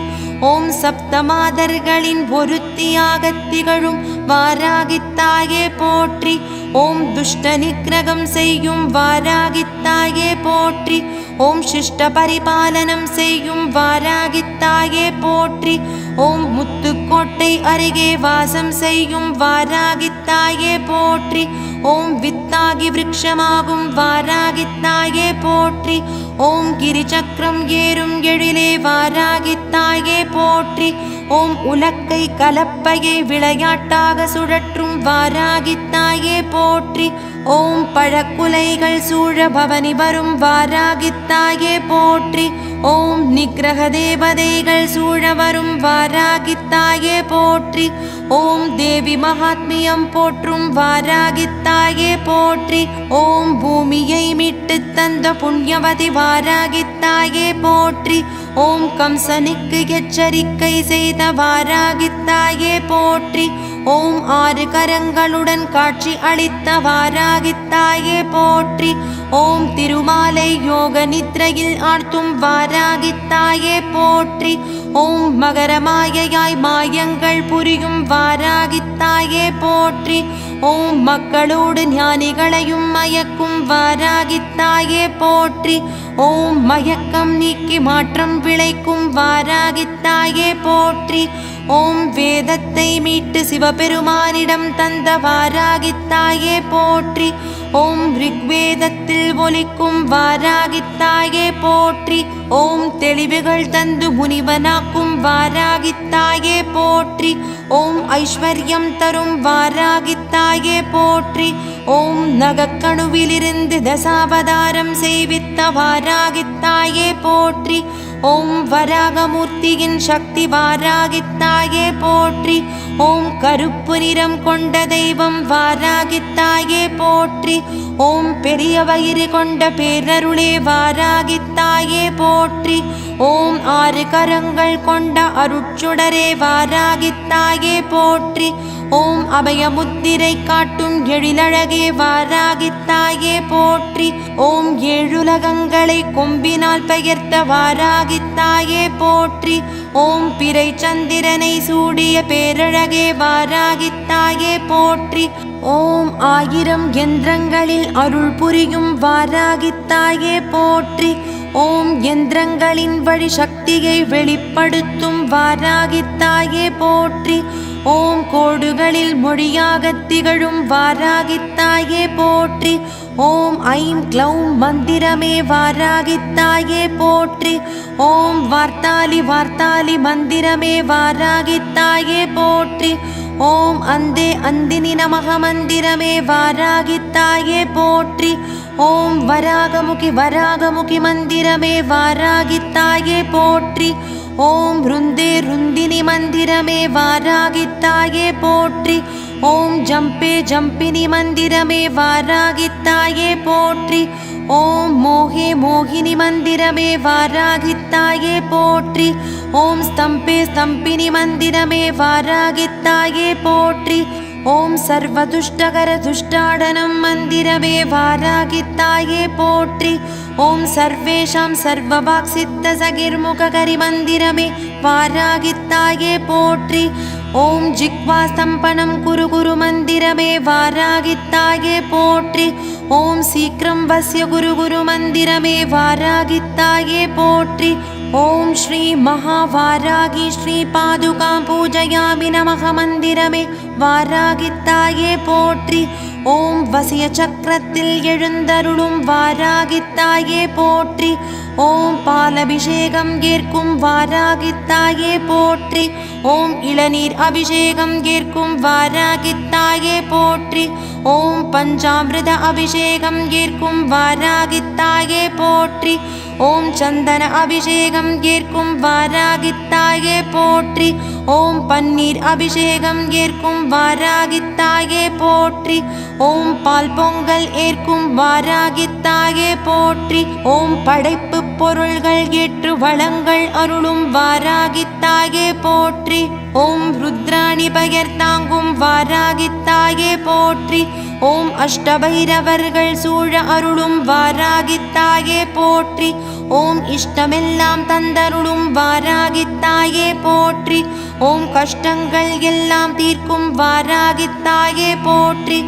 ஓம் சப்தமாதர்களின் ஒருத்தியாக திகழும் வாராகித்தாயே போற்றி. ஓம் துஷ்ட நிக்கிரகம் செய்யும் வாராகித்தாயே போற்றி. ஓம் சிஷ்ட பரிபாலனம் செய்யும் வாராகித்தாயே போற்றி. ஓம் முத்துக்கோட்டை அருகே வாசம் செய்யும் வாராகித்தாயே போற்றி. ஓம் வித்தாகி விருட்சமாகும் வாராகித்தாயே போற்றி. ஓம் கிரிச்சக்கரம் ஏறும் எழிலே வாராகித்தாயே போற்றி. ஓம் உலக்கை கலப்பையை விளையாட்டாக சுழற்றும் வாராகித்தாயே போற்றி. ஓம் பழக்குலைகள் சூழ பவனி வரும் வாராகித்தாயே போற்றி. ஓம் நிக்கிரக தேவதைகள் சூழ வரும் வாராகித்தாயே போற்றி. ஓம் தேவி மகாத்மியம் போற்றும் வாராகித்தாயே போற்றி. ஓம் பூமியை மீட்டு தந்த புண்ணியவதி வாராகித்தாயே போற்றி. ஓம் கம்சனுக்கு எச்சரிக்கை செய்த வாராகித்தாயே போற்றி. ஓம் 6 கரங்களுடன் காட்சி அளித்த வாராகித்தாயே போற்றி. ஓம் திருமாலை யோக நித்ரையில் ஆழ்த்தும் வாராகித்தாயே போற்றி. ஓம் மகரமாயையாய் மாயங்கள் புரியும் வாராகித்தாயே போற்றி. ஓம் மக்களோடு ஞானிகளையும் மயக்கும் வாராகித்தாயே போற்றி. ஓம் மயக்கம் நீக்கி மாற்றம் விளைக்கும் வாராகித்தாயே போற்றி. ஓம் வேதத்தை மீட்டு சிவபெருமானிடம் தந்த வாராகித்தாயே போற்றி. ஓம் ரிக்வேதத்தில் ஒலிக்கும் வாராகித்தாயே போற்றி. ஓம் தெளிவுகள் தந்து முனிவனாக்கும் வாராகித்தாயே போற்றி. ஓம் ஐஸ்வர்யம் தரும் வாராகித்தாயே போற்றி. ஓம் நகக்கணுவிலிருந்து தசாவதாரம் செய்வித்த வாராகித்தாயே போற்றி. ஓம் வராகமூர்த்தியின் சக்தி வாராகித்தாயே போற்றி. ஓம் கருப்பு நிறம் கொண்ட தெய்வம் வாராகித்தாயே போற்றி. ஓம் பெரிய வயிறு கொண்ட பேரருளே வாராகித்தாயே போற்றி. ஓம் 6 கரங்கள் கொண்ட அருட்சுடரே வாராகித்தாயே போற்றி. ஓம் அபயமுத்திரை காட்டும் எழிலழகே வாராகித்தாயே போற்றி. ஓம் 7 உலகங்களை கொம்பினால் பெயர்த்த வாராகித்தாயே போற்றி. ஓம் பிறை சந்திரனை சூடிய பேரழகே வாராகித்தாயே போற்றி. ஓம் 1000 யந்திரங்களில் அருள் புரியும் வாராகித்தாயே போற்றி. ஓம் யந்திரங்களின் வழி சக்தியை வெளிப்படுத்தும் வாராகித்தாயே போற்றி. ஓம் கோடுகளில் மொழியாகத் திகழும் வாராகித்தாயே போற்றி. ஓம் ஐம் க்ளௌம் மந்திரமே வாராகித்தாயே போற்றி. ஓம் வார்த்தாலி வார்த்தாலி மந்திரமே வாராகித்தாயே போற்றி. ஓம் அந்தே அந்தினி நமக மந்திரமே வாராகித்தாயே போற்றி. ஓம் வராகமுகி வராகமுகி மந்திரமே வாராகித்தாயே போற்றி. ஓம் ருந்தே ருந்தினி மந்திரமே வாராகித்தாயே போற்றி. ஓம் ஜம்பே ஜம்பினி மந்திரமே வாராகித்தாயே போற்றி. ஓம் மோகே மோகினி மந்திரமே வாராகித்தாயே போற்றி. ஓம் ஸ்தம்பே ஸ்தம்பினி மந்திரமே வாராகித்தாயே போற்றி. ஓம் சர்வதுஷ்டகர துஷ்டாடனம் மந்திரமே வாராகித்தாயே போற்றி. ஓம் சர்வேஷாம் சர்வவாக் சித்த சகிர்முககரி மந்திரமே வாராகித்தாயே போற்றி. ஓம் ஜிக்வா ஸ்தம்பனம் குரு குரு மந்திரமே வாராகித்தாயே போற்றி. ஓம் சீக்கிரம் வஸ்ய குரு குரு மந்திரமே வாராகித்தாயே போற்றி. ஓம் ஸ்ரீ மகாவாராகி ஸ்ரீ பாதுகாம் பூஜயாமி நமக மந்திரமே வாராகித்தாயே போற்றி. ஓம் வசிய சக்கரத்தில் எழுந்தருளும் வாராகித்தாயே போற்றி. ஓம் பாலபிஷேகம் ஏற்கும் வாராகித்தாயே போற்றி. ஓம் இளநீர் அபிஷேகம் ஏற்கும் வாராகித்தாயே போற்றி. ஓம் பஞ்சாமிர்த அபிஷேகம் ஏற்கும் வாராகித்தாயே போற்றி. ஓம் சந்தன அபிஷேகம் ஏற்கும் வாராகித்தாயே போற்றி. ஓம் பன்னீர் அபிஷேகம் ஏற்கும் வாராகித்தாயே போற்றி. ஓம் பால் பொங்கல் ஏற்கும் வாராகித்தாயே போற்றி. ஓம் படைப்பு பொருள்கள் ஏற்று வளங்கள் அருளும் வாராகித்தாயே போற்றி. ஓம் ருத்ராணி பெயர் தாங்கும் வாராகித்தாயே போற்றி. ஓம் அஷ்டபைரவர்கள் சூழ அருளும் வாராகித்தாயே போற்றி. ஓம் இஷ்டமெல்லாம் தந்தருளும் வாராகித்தாயே போற்றி. ஓம் கஷ்டங்கள் எல்லாம் தீர்க்கும் வாராகித்தாயே போற்றி.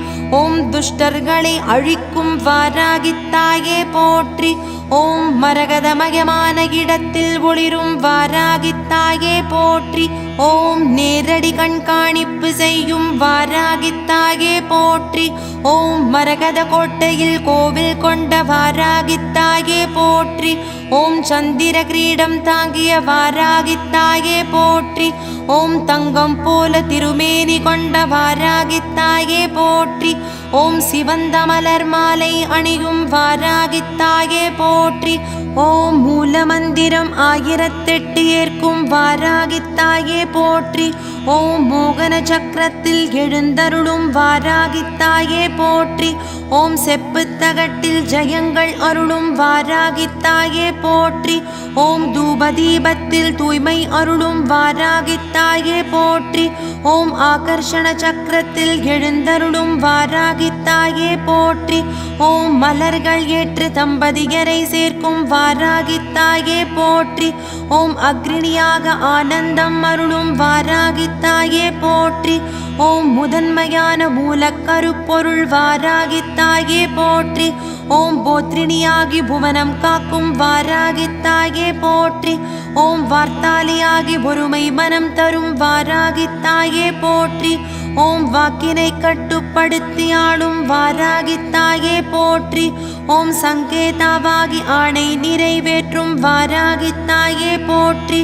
ஓம் துஷ்டர்களை அழிக்கும் வாராகித்தாயே போற்றி. ஓம் மரகதமயமான இடத்தில் ஒளிரும் வாராகித்தாயே போற்றி. ஓம் நேரடி கண்காணிப்பு செய்யும் வாராகித்தாயே போற்றி. ஓம் மரகத கோட்டையில் கோவில் கொண்ட வாராகித்தாயே போற்றி. ஓம் சந்திர கிரீடம் தாங்கிய வாராகித்தாயே போற்றி. ஓம் தங்கம் போல திருமேனி கொண்ட வாராகித்தாயே போற்றி. ஓம் சிவந்த மலர் மாலை அணியும் வாராகித்தாயே போற்றி. ஓம் மூல மந்திரம் 1008 ஏற்கும் வாராகித்தாயே போற்றி. ஓம் மோகன சக்கரத்தில் எழுந்தருளும் வாராகித்தாயே போற்றி. ஓம் செப்பு தகட்டில் ஜெயங்கள் அருளும் வாராகித்தாயே போற்றி. ஓம் தூபதீபத்தில் தூய்மை அருளும் வாராகித்தாயே போற்றி. ஓம் ஆகர்ஷண சக்கரத்தில் எழுந்தருளும் வாராகித்தாயே போற்றி. ஓம் மலர்கள் ஏற்று தம்பதியரை சேர்க்கும் வாராகித்தாயே போற்றி. ஓம் அக்னியாக ஆனந்தம் அருளும் வாராகித்தாயே போற்றி. ஓம் முதன்மையான மூலக்கருப்பொருள் வாராகித்தாயே போற்றி. ஓம் போத்ரிணியாகி புவனம் காக்கும் வாராகித்தாயே போற்றி. ஓம் வார்த்தாலியாகி ஒருமை மனம் தரும் வாராகித்தாயே போற்றி. ஓம் வாக்கினை கட்டுப்படுத்தி ஆளும் வாராகித்தாயே போற்றி. ஓம் சங்கேதாவாகி ஆணை நிறைவேற்றும் வாராகித்தாயே போற்றி.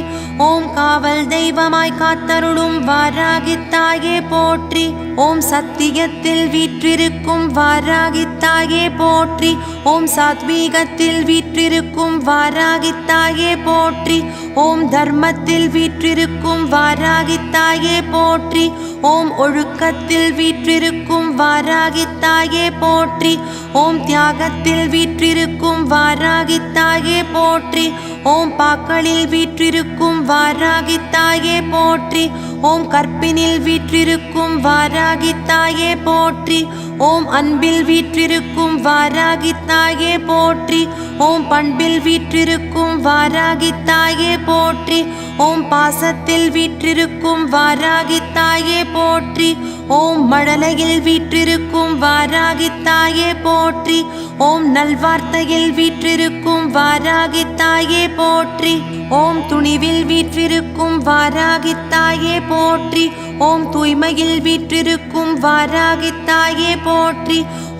ஓம் காவல் தெய்வமாய் காத்தருளும் வாராகித்தாயே போற்றி. ஓம் சத்தியத்தில் வீற்றிருக்கும் வாராகித்தாயே போற்றி. ஓம் சாத்வீகத்தில் வீற்றிருக்கும் வாராகித்தாயே போற்றி. ஓம் தர்மத்தில் வீற்றிருக்கும் வாராகித்தாயே போற்றி. ஓம் ஒழுக்கத்தில் வீற்றிருக்கும் வாராகித்தாயே போற்றி. ஓம் தியாகத்தில் வீற்றிருக்கும் வாராகித்தாயே போற்றி. ஓம் பாக்களில் வீற்றிருக்கும் வாராகித்தாயே போற்றி. ஓம் கற்பினில் வீற்றிருக்கும் வாராகித்தாயே போற்றி. ஓம் அன்பில் வீற்றிருக்கும் வாராகித்தாயே போற்றி. ஓம் பண்பில் வீற்றிருக்கும் வாராகித்தாயே போற்றி. ஓம் பாசத்தில் வீற்றிருக்கும் வாராகித்தாயே போற்றி. ஓம் மழலையில் வீற்றிருக்கும் வாராகித்தாயே போற்றி. ஓம் நல்வார்த்தையில் வீற்றிருக்கும் வாராகித்தாயே போற்றி. ஓம் துணிவில் வீற்றிருக்கும் வாராகித்தாயே போற்றி. ஓம் தூய்மையில் வீற்றிருக்கும் வாராகித்தாயே போற்றி.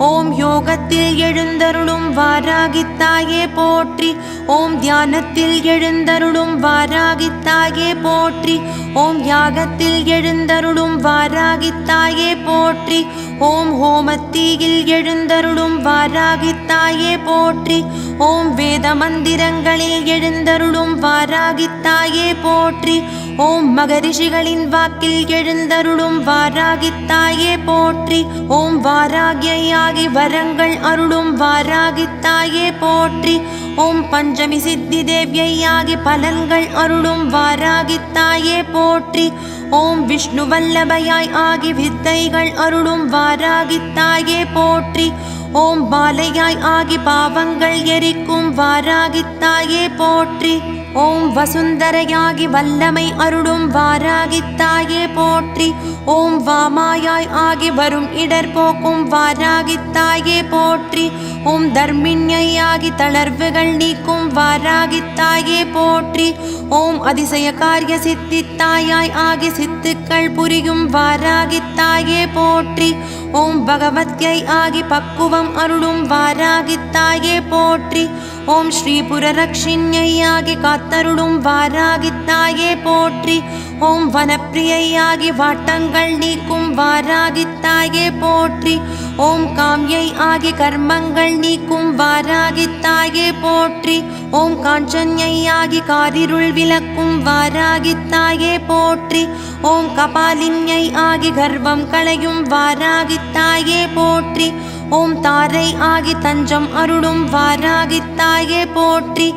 ஓம் யோகத்தில் எழுந்தருளும் வாராகித்தாயே போற்றி. ஓம் தியானத்தில் எழுந்தருளும் வாராகித்தாயே போற்றி. ஓம் யாகத்தில் எழுந்தருளும் வாராகித்தாயே போற்றி. ஓம் ஹோமத்தீயில் எழுந்தருளும் வாராகித்தாயே போற்றி. ஓம் வேத மந்திரங்களில் எழுந்தருளும் வாராகித்தாயே போற்றி. ஓம் மகரிஷிகளின் வாக்கில் எழுந்தருளும் வாராகித்தாயே போற்றி. ஓம் வாராகியாகி வரங்கள் அருளும் வாராகித்தாயே போற்றி. ஓம் பஞ்சமி சித்தி தேவியாகி பலன்கள் அருளும் வாராகித்தாயே போற்றி. ஓம் விஷ்ணு வல்லபயாய் ஆகி வித்தைகள் அருளும் வாராகித்தாயே போற்றி. ஓம் பாலையாய் ஆகி பாவங்கள் எரிக்கும் வாராகித்தாயே போற்றி. ஓம் வசுந்தரையாகி வல்லமை அருளும் வாராகித்தாயே போற்றி. ஓம் வாமாயாய் ஆகி வரும் இடர் போக்கும் வாராகித்தாயே போற்றி. ஓம் தர்மிண்யாகி தளர்வுகள் நீக்கும் வாராகித்தாயே போற்றி. ஓம் அதிசய காரிய சித்தித்தாயாய் ஆகி சித்துக்கள் புரியும் வாராகித்தாயே போற்றி. ஓம் பகவத்யை ஆகி பக்குவம் அருளும் வாராகித்தாயே போற்றி. ஓம் ஸ்ரீபுரரக்ஷிண்யாகி காத்தருளும் வாராகித்தாயே போற்றி. ஓம் வனப்பிரியாகி வாட்டங்கள் நீக்கும் வாராகித்தாயே போற்றி. ஓம் காம்யை ஆகி கர்மங்கள் நீக்கும் வாராகித்தாயே போற்றி. ஓம் காஞ்சன்யாகி காரிருள் விளக்கும் வாராகித்தாயே போற்றி. ஓம் கபாலின்யை ஆகி கர்வம் களையும் வாராகித்தாயே போற்றி. ஓம் தாரை ஆகி தஞ்சம் அருளும் வாராகித்தாயே போற்றி.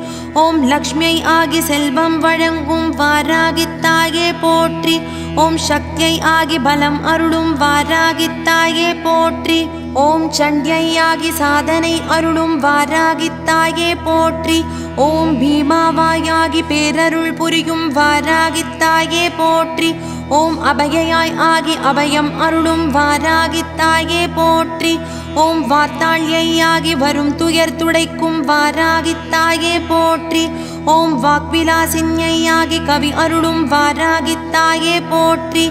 ஓம் லக்ஷ்மியை ஆகி செல்வம் வழங்கும் வாராகித்தாயே போற்றி. ஓம் சக்தியை ஆகி பலம் அருளும் வாராகித்தாயே போற்றி. ஓம் சண்யை ஆகி சாதனை அருளும் வாராகித்தாயே போற்றி. ஓம் பீமாவாயாகி பேரருள் புரியும் வாராகித்தாயே போற்றி. ஓம் அபயாய் ஆகி அபயம் அருளும் வாராகித்தாயே போற்றி. ஓம் வார்த்தாள்யாகி வரும் துயர் துடைக்கும் வாராகித்தாயே போற்றி. ஓம் வாக்விலாசின்யாகி கவி அருளும் வாராகித்தாயே போற்றி.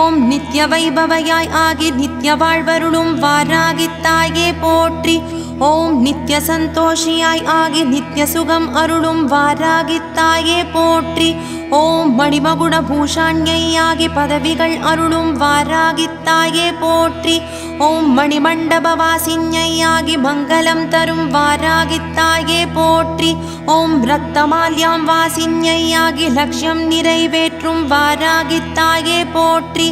ஓம் நித்ய வைபவையாய் ஆகி நித்ய வாழ்வருளும் வாராகித்தாயே போற்றி. ஓம் நித்ய சந்தோஷியாய் ஆகி நித்ய சுகம் அருளும் வாராகித்தாயே போற்றி. ஓம் மணிமகுட பூஷாண்யாகி பதவிகள் அருளும் வாராகித்தாயே போற்றி. ஓம் மணிமண்டபவாசின்யாகி மங்களம் தரும் வாராகித்தாயே போற்றி. ஓம் ரத்தமால்யாம் வாசின்யாகி லட்சியம் நிறைவேற்றும் வாராகித்தாயே போற்றி.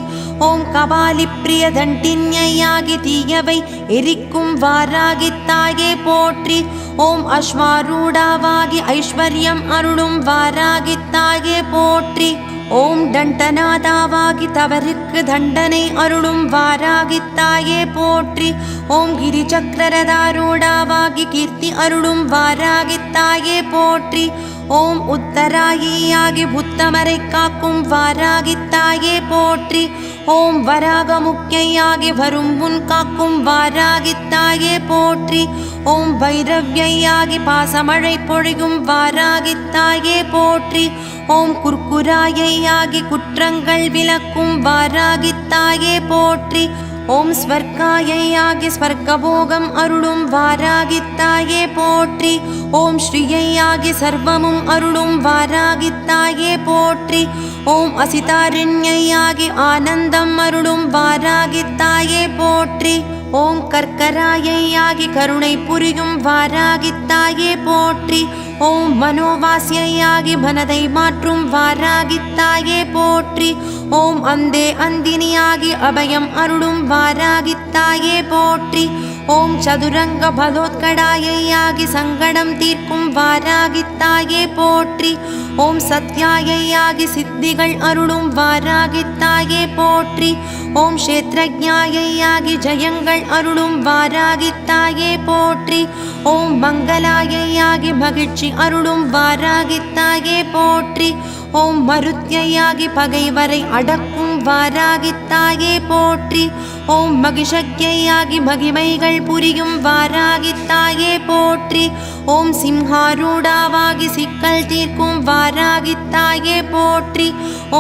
ஓம் கபாலி பிரிய தண்டின்யாகி தீயவை எரிக்கும் வாராகித்தாயே போற்றி. ஓம் அஸ்வாரூடாவாகி ஐஸ்வர்யம் அருளும் வாராகித்தாயே போற்றி. ஓம் தண்டநாதாவாகி தவறுக்கு தண்டனை அருளும் வாராகித்தாயே போற்றி. ஓம் கிரிசக்கரதாரூடாவாகி கீர்த்தி அருளும் வாராகித்தாயே போற்றி. ஓம் உத்தராயியாகி புத்தமரை காக்கும் வாராகித்தாயே போற்றி. ஓம் வராகமுக்கியாகி வரும் முன் காக்கும் வாராகித்தாயே போற்றி. ஓம் வைரவ்யாகி பாசமழை பொழியும் வாராகித்தாயே போற்றி. ஓம் குர்குராயாகி குற்றங்கள் விலக்கும் வாராகித்தாயே போற்றி. ஓம் ஸ்வர்காயாகி ஸ்வர்கபோகம் அருளும் வாராகித்தாயே போற்றி. ஓம் ஸ்ரீயாகி சர்வமும் அருளும் வாராகித்தாயே போற்றி. ஓம் அசிதாரண்யாகி ஆனந்தம் அருளும் வாராகித்தாயே போற்றி. ஓம் கர்க்கராயாகி கருணை புரியும் வாராகித்தாயே போற்றி. ஓம் மனோவாசியாகி மனதை மாற்றும் வாராகித்தாயே போற்றி. ஓம் அந்தே அந்தினியாகி அபயம் அருளும் வாராகித்தாயே போற்றி. ஓம் சதுரங்க பலோத்கடாயாகி சங்கடம் தீர்க்கும் வாராகித்தாயே போற்றி. ஓம் சத்யாயாகி சித்திகள் அருளும் வாராகித்தாயே போற்றி. ஓம் க்ஷேத்ரஜ்ஞாயாகி ஜயங்கள் அருளும் வாராகித்தாயே போற்றி. ஓம் மங்களாயாகி மகிழ்ச்சி அருளும் வாராகித்தாயே போற்றி. ஓம் மருத்யாகி பகைவரை அடக்கும் வாராகித்தாயே போற்றி. ஓம் மகிஷக்யாகி மகிமைகள் புரியும் வாராகித்தாயே போற்றி. ஓம் சிம்ஹாரூடாவாகி சிக்கல் தீர்க்கும் வாராகித்தாயே போற்றி.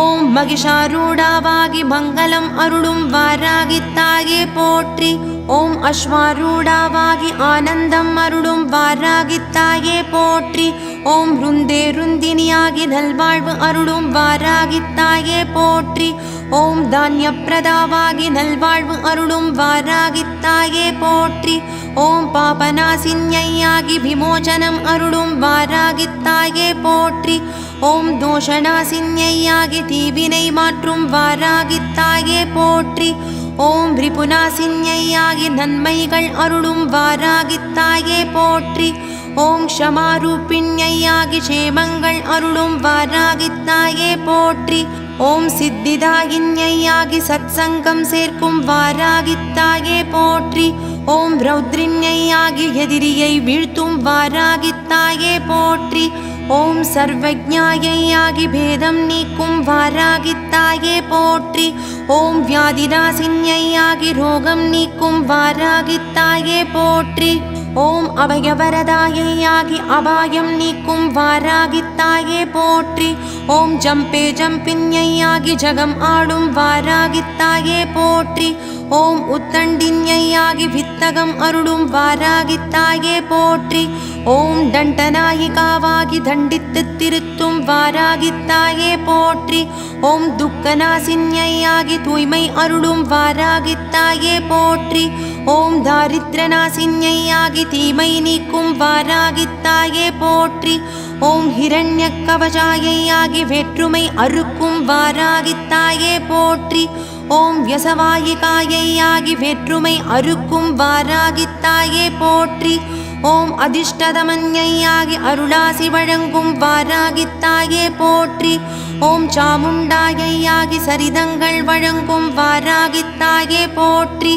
ஓம் மகிஷாரூடாவாகி மங்களம் அருளும் வாராகித்தாயே போற்றி. ஓம் அஸ்வாரூடாவாகி ஆனந்தம் அருளும் வாராகித்தாயே போற்றி. ஓம் ருந்தே ருந்தினியாகி நல்வாழ்வு அருளும் வாராகித்தாயே போற்றி. ஓம் தானியப்பிரதாவாகி நல்வாழ்வு அருளும் வாராகித்தாயே போற்றி. ஓம் பாபநாசின்யாகி விமோசனம் அருளும் வாராகித்தாயே போற்றி. ஓம் தோஷநாசின்யாகி தீவினை மாற்றும் வாராகித்தாயே போற்றி. ஓம் ரிபுநாசின்யாகி நன்மைகள் அருளும் வாராகித்தாயே போற்றி. ஓம் க்ஷமாரூபிண்யாகி க்ஷேமங்கள் அருளும் வாராகித்தாயே போற்றி. ஓம் சித்திதாயின்யாகி சத்சங்கம் சேர்க்கும் வாராகித்தாயே போற்றி. ஓம் ரௌத்ரின்யாகி எதிரியை வீழ்த்தும் வாராகித்தாயே போற்றி. ஓம் சர்வஜ்ஞாயாகி பேதம் நீக்கும் வாராகித்தாயே போற்றி. ஓம் வியாதிநாசின்யாகி ரோகம் நீக்கும் வாராகித்தாயே போற்றி. ஓம் அபயவரதாயாகி அபாயம் நீக்கும் வாராகித்தாயே போற்றி. ஓம் ஜம்பே ஜம்பின்யாகி ஜகம் ஆடும் வாராகித்தாயே போற்றி. ஓம் உத்தண்டின்யாகி வித்தகம் அருளும் வாராகித்தாயே போற்றி. ஓம் தண்டநாயிகாவாகி தண்டித்து திருத்தும் வாராகித்தாயே போற்றி. ஓம் துக்கநாசின்யாகி தூய்மை அருளும் வாராகித்தாயே போற்றி. ஓம் தாரித்ரநாசின்யாகி தீமை நீக்கும் வாராகித்தாயே போற்றி. ஓம் ஹிரண்யக்கவசாயாகி வேற்றுமை அறுக்கும் வாராகித்தாயே போற்றி. ஓம் யசவாயிகாயாகி வேற்றுமை அறுக்கும் வாராகித்தாயே போற்றி. ஓம் அதிஷ்டதமன்யாகி அருளாசி வழங்கும் வாராகித்தாயே போற்றி. ஓம் சாமுண்டாயாகி சரிதங்கள் வழங்கும் வாராகித்தாயே போற்றி.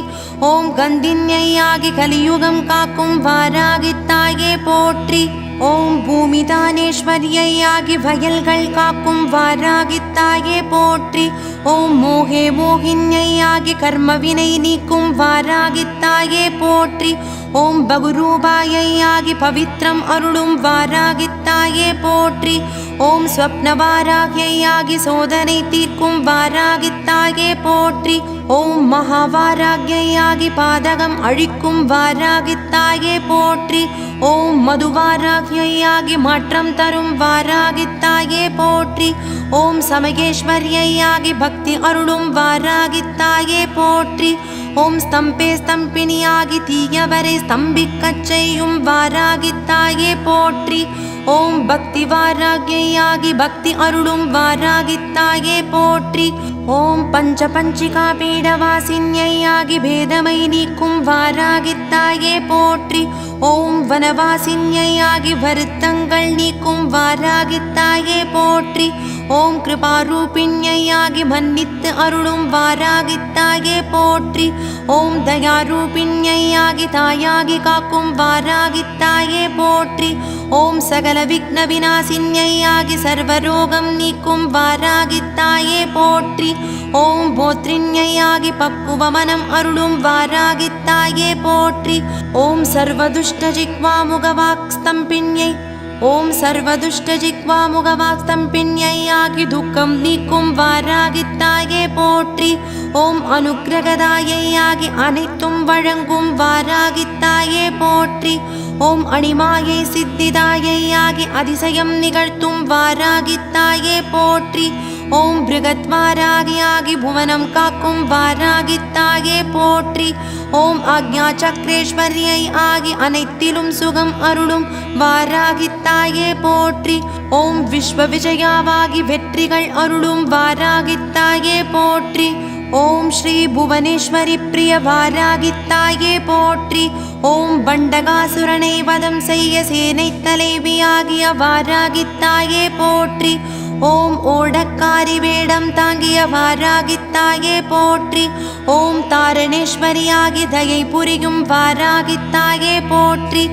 ஓம் கந்தின்யாகி கலியுகம் காக்கும் வாராகித்தாயே போற்றி. ஓம் பூமிதானேஸ்வரியாகி வயல்கள் காக்கும் வாராகித்தாயே போற்றி. ஓம் மோகே மோகின்யாகி கர்மவினை நீக்கும் வாராகித்தாயே போற்றி. ஓம் பகுரூபாயாகி பவித்ரம் அருளும் வாராகித்தாயே போற்றி. ஓம் ஸ்வப்னவாராகியாகி சோதனை தீர்க்கும் வாராகித்தாயே போற்றி. ஓம் மகாவாராகியாகி பாதகம் அழிக்கும் வாராகித்தாயே போற்றி. ஓம் மதுவாராகியாகி மாற்றம் தரும் வாராகித்தாயே போற்றி. ஓம் சமகேஸ்வரியாகி பக்தி அருளும் வாராகித்தாயே போற்றி. ஓம் ஸ்தம்பே ஸ்தம்பினியாகி தீயவரை ஸ்தம்பிக்கச் செய்யும் வாராகித்தாயே போற்றி. ஓம் பக்தி வாராகியாகி பக்தி அருளும் வாராகித்தாயே போற்றி. ஓம் பஞ்ச பஞ்சிகா பீடவாசின்யாகி பேதமை நீக்கும் வாராகித்தாயே போற்றி. ஓம் வனவாசின்யாகி வருத்தங்கள் நீக்கும் வாராகித்தாயே போற்றி. ஓம் கிருபாரூபிண்யாகி மன்னித்து அருளும் வாராகித்தாயே போற்றி. ஓம் தயாரூபிண்யாகி தாயாகி காக்கும் வாராகித்தாயே போற்றி. ஓம் சகல விக்ன விநாசின்யாகி சர்வரோகம் நீக்கும் வாராகித்தாயே போற்றி. ஓம் போத்ரின்யாகி பக்குவமனம் அருளும் வாராகித்தாயே போற்றி. ஓம் சர்வதுஷ்ட ஜிக்வா முகவாக் ஸ்தம்பின்யை ஓம் சர்வதுஷ்ட ஜிக்வா முகவாக் ஸ்தம்பின்யாகி துக்கம் நீக்கும் வாராகித்தாயே போற்றி. ஓம் அனுக்கிரகதாயாகி அனைத்தும் வழங்கும் வாராகித்தாயே போற்றி. ஓம் அணிமாயை சித்திதாயாகி அதிசயம் நிகழ்த்தும் வாராகித்தாயே போற்றி. ஓம் பிருகத்வாராகியாகி புவனம் காக்கும் வாராகித்தாயே போற்றி. ஓம் ஆக்ஞா சக்ரேஸ்வரியை ஆகி அனைத்திலும் சுகம் அருளும் வாராகித்தாயே போற்றி. ஓம் விஸ்வ விஜயாவாகி வெற்றிகள் அருளும் வாராகித்தாயே போற்றி. ஓம் ஸ்ரீ புவனேஸ்வரி பிரிய வாராகித்தாயே போற்றி. ஓம் பண்டகாசுரனை வதம் செய்ய சேனை தலைவியாகிய வாராகித்தாயே போற்றி. ஓம் ஓடக்காரி வேடம் தாங்கிய வாராகித்தாயே போற்றி. ஓம் தாரணேஸ்வரியாகி தயை புரியும் வாராகித்தாயே போற்றி.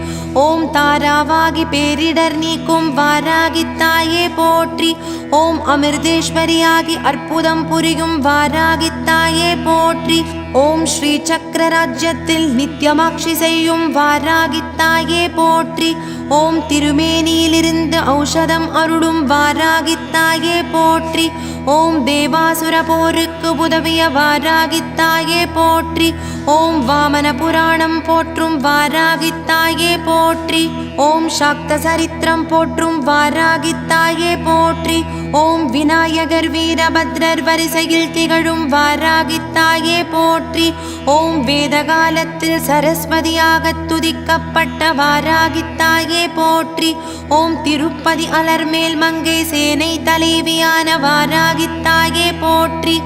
ஓம் தாராவாகி பேரிடர் நீக்கும் வாராகித்தாயே போற்றி. ஓம் அமிர்தேஸ்வரியாகி அற்புதம் புரியும் வாராகித்தாயே போற்றி. ஓம் ஸ்ரீ சக்கர ராஜ்யத்தில் நித்தியமாட்சி செய்யும் வாராகித்தாயே போற்றி. ஓம் திருமேனியிலிருந்து ஔஷதம் அருளும் வாராகித்தாயே போற்றி. ஓம் தேவாசுர போருக்கு உதவிய வாராகித்தாயே போற்றி. ஓம் வாமன புராணம் போற்றும் வாராகித்தாயே போற்றி. ஓம் சாக்த சரித்திரம் போற்றும் வாராகித்தாயே போற்றி. ஓம் விநாயகர் வீரபத்ரர் வரிசையில் திகழும் வாராகித்தாயே போற்றி. ஓம் வேதகாலத்தில் சரஸ்வதியாக துதிக்கப்பட்ட வாராகித்தாயே போற்றி. ஓம் திருப்பதி அலர்மேல் மங்கை சேனை தலைவியான வாராகித்தாயே போற்றி.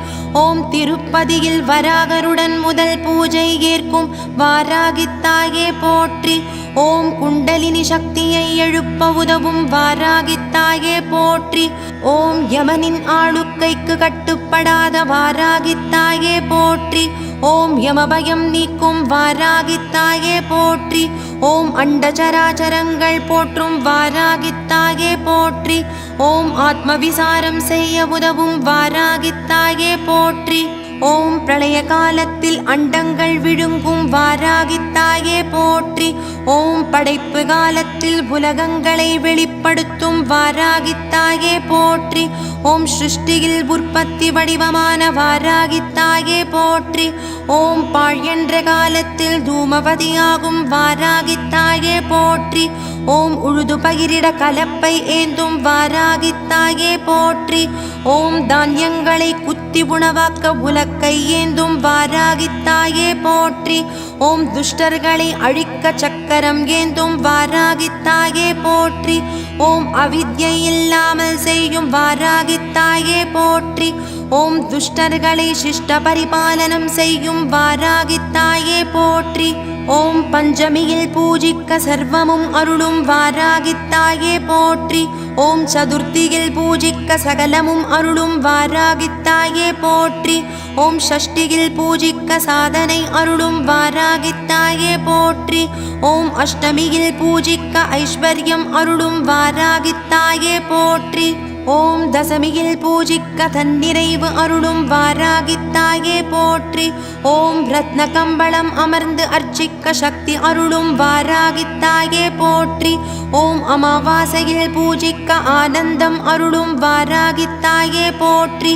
ஓம் திருப்பதியில் வராகருடன் முதல் பூஜை ஏற்கும் வாராகித்தாயே போற்றி. ஓம் குண்டலினி சக்தியை எழுப்ப உதவும் வாராகித்தாயே போற்றி. ஓம் யமனின் ஆளுக்கைக்கு கட்டுப்படாத வாராகித்தாயே போற்றி. ஓம் யமபயம் நீக்கும் வாராகித்தாயே போற்றி. ஓம் அண்டச்சராச்சரங்கள் போற்றும் வாராகித்தாயே போற்றி. ஓம் ஆத்மவிசாரம் செய்ய உதவும் வாராகித்தாயே போற்றி. ஓம் பிரளய காலத்தில் அண்டங்கள் விழுங்கும் வாராகித்தாயே போற்றி. ஓம் படைப்பு காலத்தில் உலகங்களை வெளிப்படுத்தும் வாராகித்தாயே போற்றி. ஓம் சிருஷ்டியில் உற்பத்தி வடிவமான வாராகித்தாயே போற்றி. ஓம் பாழ் என்ற காலத்தில் தூமவதியாகும் வாராகித்தாயே போற்றி. ஓம் உழுது பகிரிட கலப்பை ஏந்தும் வாராகித்தாயே போற்றி. ஓம் தானியங்களை குத்தி உணவாக்க உலக்கை ஏந்தும் வாராகித்தாயே போற்றி. ஓம் துஷ்டர்களை அழிக்க சக்கரம் ஏந்தும் வாராகித்தாயே போற்றி. ஓம் அவித்யை இல்லாமல் செய்யும் வாராகித்தாயே போற்றி. ஓம் துஷ்டர்களை சிஷ்ட பரிபாலனம் செய்யும் வாராகித்தாயே போற்றி. ஓம் பஞ்சமியில் பூஜிக்க சர்வமும் அருளும் வாராகித்தாயே போற்றி. ஓம் சதுர்த்தியில் பூஜிக்க சகலமும் அருளும் வாராகித்தாயே போற்றி. ஓம் ஷஷ்டியில் பூஜிக்க சாதனை அருளும் வாராகித்தாயே போற்றி. ஓம் அஷ்டமியில் பூஜிக்க ஐஸ்வர்யம் அருளும் வாராகித்தாயே போற்றி. ஓம் தசமியில் பூஜிக்க தன்னிறைவு அருளும் வாராகித்தாயே போற்றி. ஓம் ரத்ன கம்பளம் அமர்ந்து அர்ச்சிக்க சக்தி அருளும் வாராகித்தாயே போற்றி. ஓம் அமாவாசையில் பூஜிக்க ஆனந்தம் அருளும் வாராகித்தாயே போற்றி.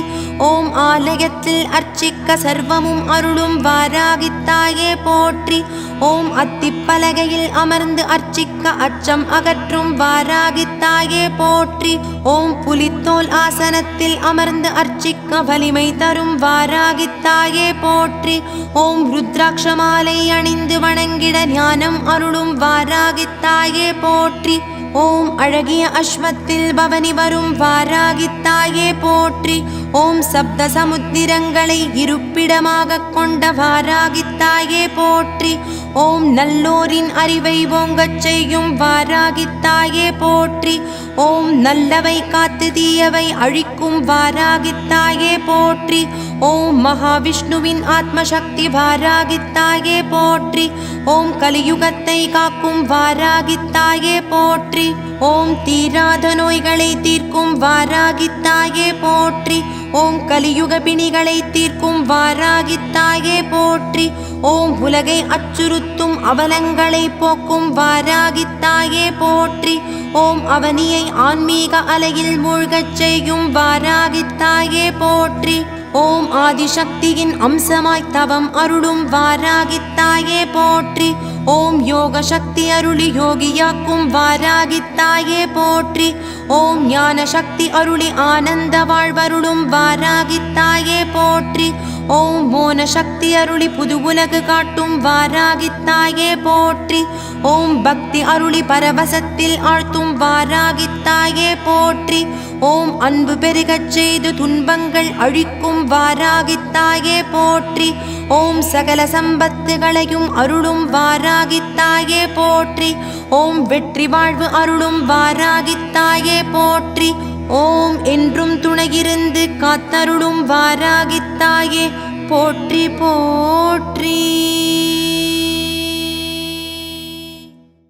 ஓம் ஆலயத்தில் அர்ச்சிக்க சர்வமும் அருளும் வாராகித்தாயே போற்றி. ஓம் அத்திப்பலகையில் அமர்ந்து அர்ச்சிக்க அச்சம் அகற்றும் வாராகித்தாயே போற்றி. ஓம் புலித்தோல் ஆசனத்தில் அமர்ந்து அர்ச்சிக்க வலிமை தரும் வாராகித்தாயே போற்றி. ஓம் ருத்ராட்ச மாலை அணிந்து வணங்கிட ஞானம் அருளும் வாராகித்தாயே போற்றி. ஓம் அழகிய அஸ்வத்தில் பவனி வரும் வாராகித்தாயே போற்றி. ஓம் சப்த சமுத்திரங்களை இருப்பிடமாக கொண்ட வாராகித்தாயே போற்றி. ஓம் நல்லோரின் அறிவை ஓங்கச் செய்யும் வாராகித்தாயே போற்றி. ஓம் நல்லவை காத்து தீயவை அழிக்கும் வாராகித்தாயே போற்றி. ஓம் மகாவிஷ்ணுவின் ஆத்மசக்தி வாராகித்தாயே போற்றி. ஓம் கலியுகத்தை காக்கும் வாராகித்தாயே போற்றி. ஓம் தீராத நோய்களை தீர்க்கும் வாராகித்தாயே போற்றி. ஓம் கலியுக பிணிகளை தீர்க்கும் வாராகித்தாயே போற்றி. ஓம் உலகை அச்சுறுத்தும் அவலங்களை போக்கும் வாராகித்தாயே போற்றி. ஓம் அவனியை ஆன்மீக அலையில் மூழ்கச் செய்யும் வாராகித்தாயே போற்றி. ஓம் ஆதிசக்தியின் அம்சமாய் தவம் அருளும் வாராகித்தாயே போற்றி. ஓம் யோக சக்தி அருளி யோகியாக்கும் வாராகித்தாயே போற்றி. ஓம் ஞான சக்தி அருளி ஆனந்த வாழ்வருளும் வாராகித்தாயே போற்றி. ஓம் மோன சக்தி அருளி புது உலகு காட்டும் வாராகித்தாயே போற்றி. ஓம் பக்தி அருளி பரவசத்தில் ஆழ்த்தும் வாராகித்தாயே போற்றி. ஓம் அன்பு பெருகச் செய்து துன்பங்கள் அழிக்கும் வாராகித்தாயே போற்றி. ஓம் சகல சம்பத்துகளையும் அருளும் வாராகித்தாயே போற்றி. ஓம் வெற்றி வாழ்வு அருளும் வாராகித்தாயே போற்றி. ஓம் என்றும் துணையிருந்து காத்தருளும் வாராகித்தாயே போற்றி போற்றி.